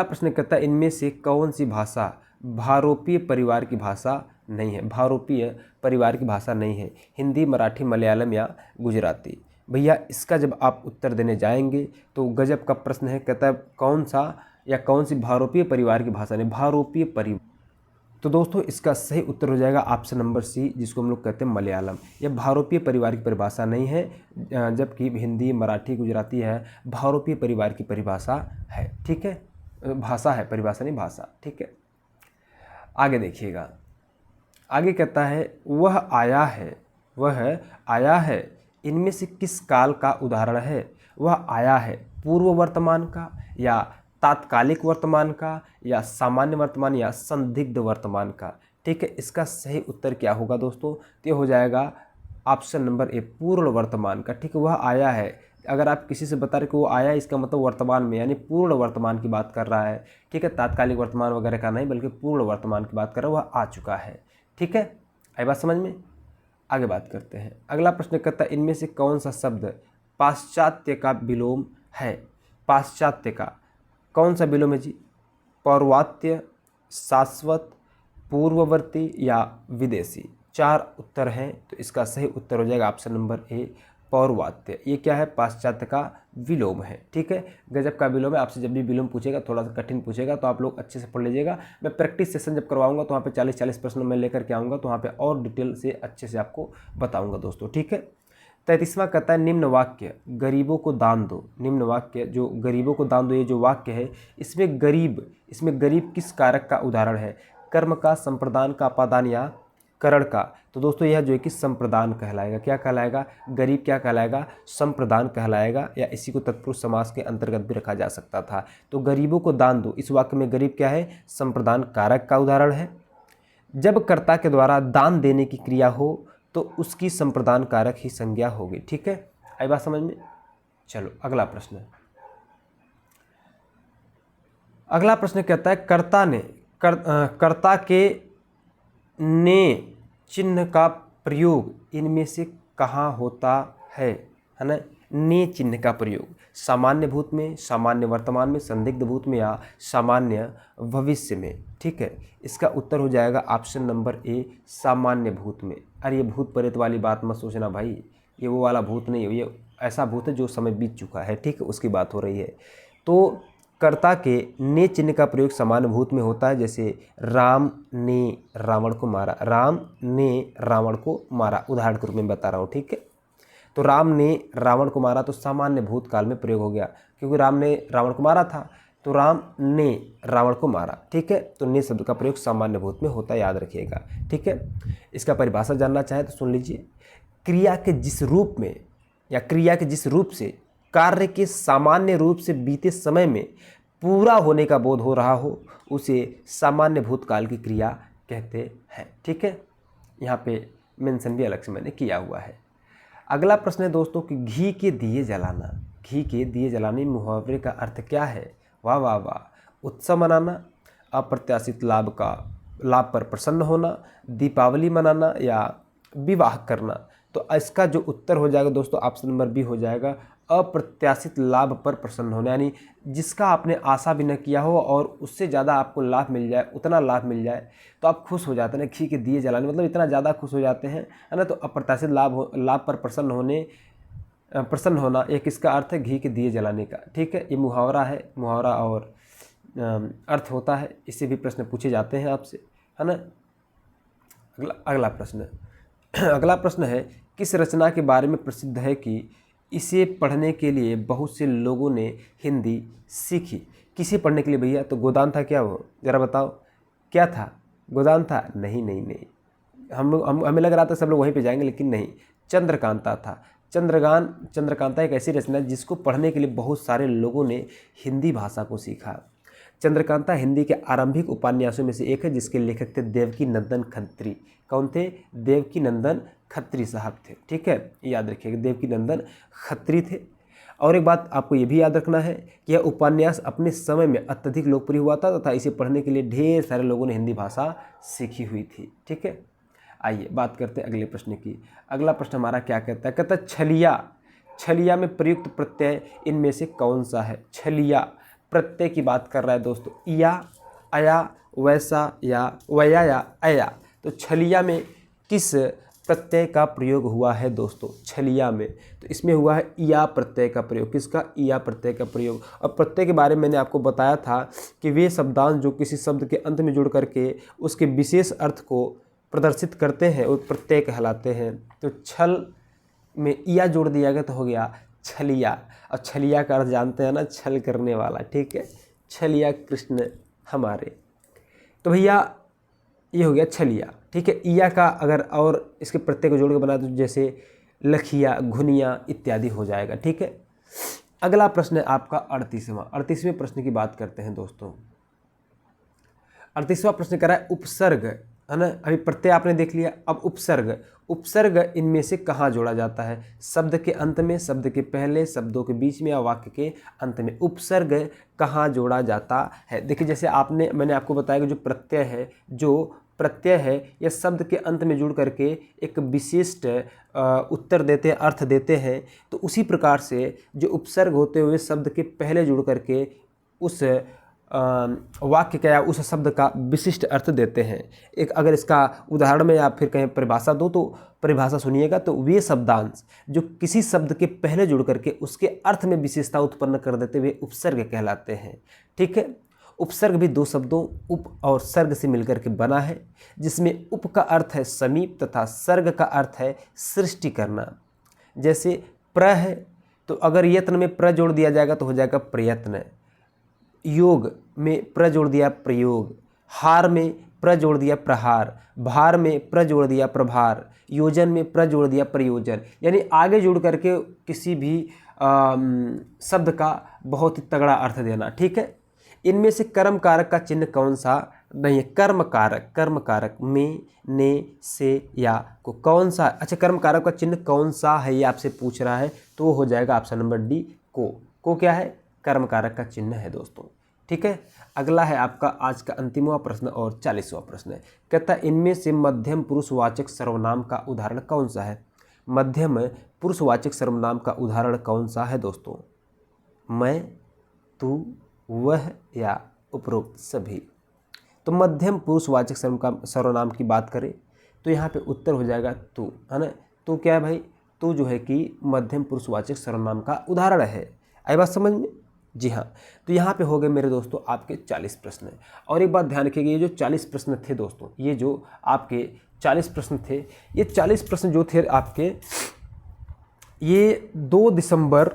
प्रश्न कहता है इनमें से कौन सी भाषा भारोपीय परिवार की भाषा नहीं है, भारोपीय परिवार की भाषा नहीं है। हिंदी, मराठी, मलयालम या गुजराती। भैया इसका जब आप उत्तर देने जाएंगे तो गजब का प्रश्न है, कहता है कौन सा या कौन सी भारोपीय परिवार की भाषा नहीं, भारोपीय परिवार। तो दोस्तों इसका सही उत्तर हो जाएगा ऑप्शन नंबर सी, जिसको हम लोग कहते हैं मलयालम। यह भारोपीय परिवार की परिभाषा नहीं है, जबकि हिंदी, मराठी, गुजराती है भारोपीय परिवार की परिभाषा है। ठीक है, भाषा है, परिभाषा नहीं, भाषा। ठीक है, आगे देखिएगा। आगे कहता है वह आया है इनमें से किस काल का उदाहरण है। वह आया है पूर्व वर्तमान का या तात्कालिक वर्तमान का या सामान्य वर्तमान या संदिग्ध वर्तमान का। ठीक है, इसका सही उत्तर क्या होगा दोस्तों, तो ये हो जाएगा ऑप्शन नंबर ए, पूर्ण वर्तमान का। ठीक है, वह आया है, अगर आप किसी से बता रहे कि वो आया है, इसका मतलब वर्तमान में, यानी पूर्ण वर्तमान की बात कर रहा है। ठीक है, तात्कालिक वर्तमान वगैरह का नहीं, बल्कि पूर्ण वर्तमान की बात कर रहा है, वह आ चुका है। ठीक है, आई बात समझ में। आगे बात करते हैं। अगला प्रश्न कहता है इनमें से कौन सा शब्द पाश्चात्य का विलोम है। पाश्चात्य का कौन सा विलोम है जी, पौर्वात्य, शाश्वत, पूर्ववर्ती या विदेशी। 4 उत्तर हैं, तो इसका सही उत्तर हो जाएगा ऑप्शन नंबर ए, पौर्वात्य। ये क्या है, पाश्चात्य का विलोम है। ठीक है, गजब का विलोम है। आपसे जब भी विलोम पूछेगा, थोड़ा सा कठिन पूछेगा, तो आप लोग अच्छे से पढ़ लीजिएगा। मैं प्रैक्टिस सेशन जब करवाऊंगा तो वहाँ पे 40-40 प्रश्न मैं लेकर के आऊँगा, तो वहाँ पे और डिटेल से अच्छे से आपको बताऊँगा दोस्तों। ठीक है, 33वां कहता है निम्न वाक्य गरीबों को दान दो। निम्न वाक्य जो गरीबों को दान दो, ये जो वाक्य है, इसमें गरीब किस कारक का उदाहरण है, कर्म का, संप्रदान का, अपादान या करण का। तो दोस्तों यह जो है कि संप्रदान कहलाएगा। क्या कहलाएगा, गरीब क्या कहलाएगा, संप्रदान कहलाएगा, या इसी को तत्पुरुष समास के अंतर्गत भी रखा जा सकता था। तो गरीबों को दान दो, इस वाक्य में गरीब क्या है, संप्रदान कारक का उदाहरण है। जब कर्ता के द्वारा दान देने की क्रिया हो तो उसकी संप्रदान कारक ही संज्ञा होगी। ठीक है, आई बात समझ में। चलो अगला प्रश्न। अगला प्रश्न कहता है कर्ता के ने चिन्ह का प्रयोग इनमें से कहाँ होता है ना। ने चिन्ह का प्रयोग सामान्य भूत में, सामान्य वर्तमान में, संदिग्ध भूत में या सामान्य भविष्य में। ठीक है, इसका उत्तर हो जाएगा ऑप्शन नंबर ए, सामान्य भूत में। अरे ये भूत प्रेत वाली बात मत सोचना भाई, ये वो वाला भूत नहीं है, ये ऐसा भूत है जो समय बीत चुका है। ठीक है, उसकी बात हो रही है। तो कर्ता के ने चिन्ह का प्रयोग सामान्य भूत में होता है, जैसे राम ने रावण को मारा, राम ने रावण को मारा, उदाहरण के रूप में बता रहा हूँ। ठीक है, तो राम ने रावण को मारा तो सामान्य भूतकाल में प्रयोग हो गया, क्योंकि राम ने रावण को मारा था, तो राम ने रावण को मारा। ठीक है, तो ने शब्द का प्रयोग सामान्य भूत में होता है, याद रखिएगा। ठीक है, इसका परिभाषा जानना चाहे तो सुन लीजिए। क्रिया के जिस रूप में या क्रिया के जिस रूप से कार्य के सामान्य रूप से बीते समय में पूरा होने का बोध हो रहा हो, उसे सामान्य भूतकाल की क्रिया कहते हैं। ठीक है, यहाँ पे मेंशन भी अलग से मैंने किया हुआ है। अगला प्रश्न है दोस्तों कि घी के दिए जलाना। घी के दिए जलाने मुहावरे का अर्थ क्या है। वाह वाह वाह। उत्सव मनाना, अप्रत्याशित लाभ पर प्रसन्न होना, दीपावली मनाना या विवाह करना। तो इसका जो उत्तर हो जाएगा दोस्तों ऑप्शन नंबर बी हो जाएगा, अप्रत्याशित लाभ पर प्रसन्न होना, यानी जिसका आपने आशा भी न किया हो और उससे ज़्यादा आपको लाभ मिल जाए, उतना लाभ मिल जाए तो आप खुश हो जाते हैं ना। घी के दिए जलाने मतलब इतना ज़्यादा खुश हो जाते हैं, है ना। तो अप्रत्याशित लाभ पर प्रसन्न होना एक इसका अर्थ है घी के दिए जलाने का। ठीक है, ये मुहावरा है, मुहावरा और अर्थ होता है, इससे भी प्रश्न पूछे जाते हैं आपसे, है ना। अगला प्रश्न है किस रचना के बारे में प्रसिद्ध है कि इसे पढ़ने के लिए बहुत से लोगों ने हिंदी सीखी। किसे पढ़ने के लिए भैया, तो गोदान था क्या वो, ज़रा बताओ क्या था, गोदान था? नहीं, हमें लग रहा था सब लोग वहीं पे जाएंगे, लेकिन नहीं, चंद्रकांता था। चंद्रकांता एक ऐसी रचना है जिसको पढ़ने के लिए बहुत सारे लोगों ने हिंदी भाषा को सीखा। चंद्रकांता हिंदी के आरंभिक उपन्यासों में से एक है, जिसके लेखक थे देवकी नंदन खत्री। कौन थे? देवकी नंदन खत्री साहब थे। ठीक है, याद रखिएगा, देवकी नंदन खत्री थे। और एक बात आपको ये भी याद रखना है कि यह उपन्यास अपने समय में अत्यधिक लोकप्रिय हुआ था तथा इसे पढ़ने के लिए ढेर सारे लोगों ने हिंदी भाषा सीखी हुई थी। ठीक है, आइए बात करते हैं अगले प्रश्न की। अगला प्रश्न हमारा क्या कहता है, कहता है छलिया में प्रयुक्त प्रत्यय इनमें से कौन सा है। छलिया प्रत्यय की बात कर रहा है दोस्तों, या, अया, वैसा या वया या अया। तो छलिया में किस प्रत्यय का प्रयोग हुआ है दोस्तों? छलिया में तो इसमें हुआ है या प्रत्यय का प्रयोग। किसका? या प्रत्यय का प्रयोग। और प्रत्यय के बारे में मैंने आपको बताया था कि वे शब्दांश जो किसी शब्द के अंत में जुड़ करके उसके विशेष अर्थ को प्रदर्शित करते हैं वो प्रत्यय कहलाते हैं। तो छल में या जोड़ दिया गया तो हो गया छलिया। और छलिया का अर्थ जानते हैं ना, छल करने वाला। ठीक है, छलिया कृष्ण हमारे। तो भैया ये हो गया छलिया। ठीक है, ईया का अगर और इसके प्रत्यय को जोड़ के बना तो जैसे लखिया, घुनिया इत्यादि हो जाएगा। ठीक है, अगला प्रश्न है आपका 38वें प्रश्न की बात करते हैं दोस्तों। 38वां प्रश्न कह रहा है उपसर्ग, है ना। अभी प्रत्यय आपने देख लिया, अब उपसर्ग। उपसर्ग इनमें से कहाँ जोड़ा जाता है? शब्द के अंत में, शब्द के पहले, शब्दों के बीच में या वाक्य के अंत में उपसर्ग कहाँ जोड़ा जाता है? देखिए जैसे मैंने आपको बताया कि जो प्रत्यय है यह शब्द के अंत में जुड़ करके एक विशिष्ट उत्तर देते हैं, अर्थ देते हैं। तो उसी प्रकार से जो उपसर्ग होते हुए शब्द के पहले जुड़ करके उस वाक्य का या उस शब्द का विशिष्ट अर्थ देते हैं। एक अगर इसका उदाहरण में या फिर कहीं परिभाषा दो तो परिभाषा सुनिएगा। तो वे शब्दांश जो किसी शब्द के पहले जुड़ करके उसके अर्थ में विशेषता उत्पन्न कर देते हुए उपसर्ग कहलाते हैं। ठीक है, उपसर्ग भी दो शब्दों उप और सर्ग से मिलकर के बना है, जिसमें उप का अर्थ है समीप तथा सर्ग का अर्थ है सृष्टि करना। जैसे प्र है तो अगर यत्न में प्र जोड़ दिया जाएगा तो हो जाएगा प्रयत्न। योग में प्र जोड़ दिया प्रयोग, हार में प्र जोड़ दिया प्रहार, भार में प्र जोड़ दिया प्रभार, योजन में प्र जोड़ दिया प्रयोजन। यानी आगे जुड़ करके किसी भी शब्द का बहुत ही तगड़ा अर्थ देना। ठीक है, इनमें से कर्म कारक का चिन्ह कौन सा नहीं है? कर्म कारक में, ने, से, या को कौन सा? अच्छा, कर्म कारक का चिन्ह कौन सा है ये आपसे पूछ रहा है, तो वो हो जाएगा ऑप्शन नंबर डी को क्या है? कर्म कारक का चिन्ह है दोस्तों। ठीक है, अगला है आपका आज का अंतिमवां प्रश्न और 40वां प्रश्न है। कहता है इनमें से मध्यम पुरुषवाचक सर्वनाम का उदाहरण कौन सा है? मध्यम पुरुषवाचक सर्वनाम का उदाहरण कौन सा है दोस्तों? मैं, तू, वह या उपरोक्त सभी। तो मध्यम पुरुषवाचक सर्वनाम की बात करें तो यहाँ पे उत्तर हो जाएगा तू, है ना। तो क्या है भाई? तू जो है कि मध्यम पुरुषवाचक सर्वनाम का उदाहरण है। आई बात समझ में? जी हाँ। तो यहाँ पे हो गए मेरे दोस्तों आपके 40 प्रश्न। और एक बात ध्यान रखिएगा, ये जो 40 प्रश्न थे दोस्तों, ये जो आपके 40 प्रश्न थे, ये 40 प्रश्न जो थे आपके, ये 2 दिसंबर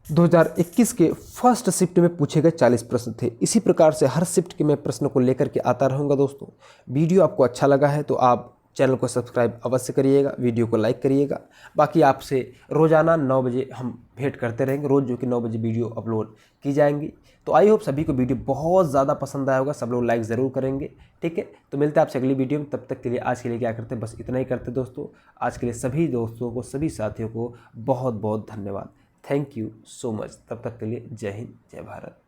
2021 के फर्स्ट शिफ्ट में पूछे गए 40 प्रश्न थे। इसी प्रकार से हर शिफ्ट के मैं प्रश्न को लेकर के आता रहूँगा दोस्तों। वीडियो आपको अच्छा लगा है तो आप चैनल को सब्सक्राइब अवश्य करिएगा, वीडियो को लाइक करिएगा। बाकी आपसे रोज़ाना 9 बजे हम भेंट करते रहेंगे, रोज़ जो कि 9 बजे वीडियो अपलोड की जाएंगी। तो आई होप सभी को वीडियो बहुत ज़्यादा पसंद आया होगा, सब लोग लाइक ज़रूर करेंगे। ठीक है, तो मिलते हैं आपसे अगली वीडियो में। तब तक के लिए आज के लिए क्या करते हैं, बस इतना ही करते दोस्तों। आज के लिए सभी दोस्तों को, सभी साथियों को बहुत बहुत धन्यवाद। Thank you so much. तब तक के लिए जय हिंद, जय भारत।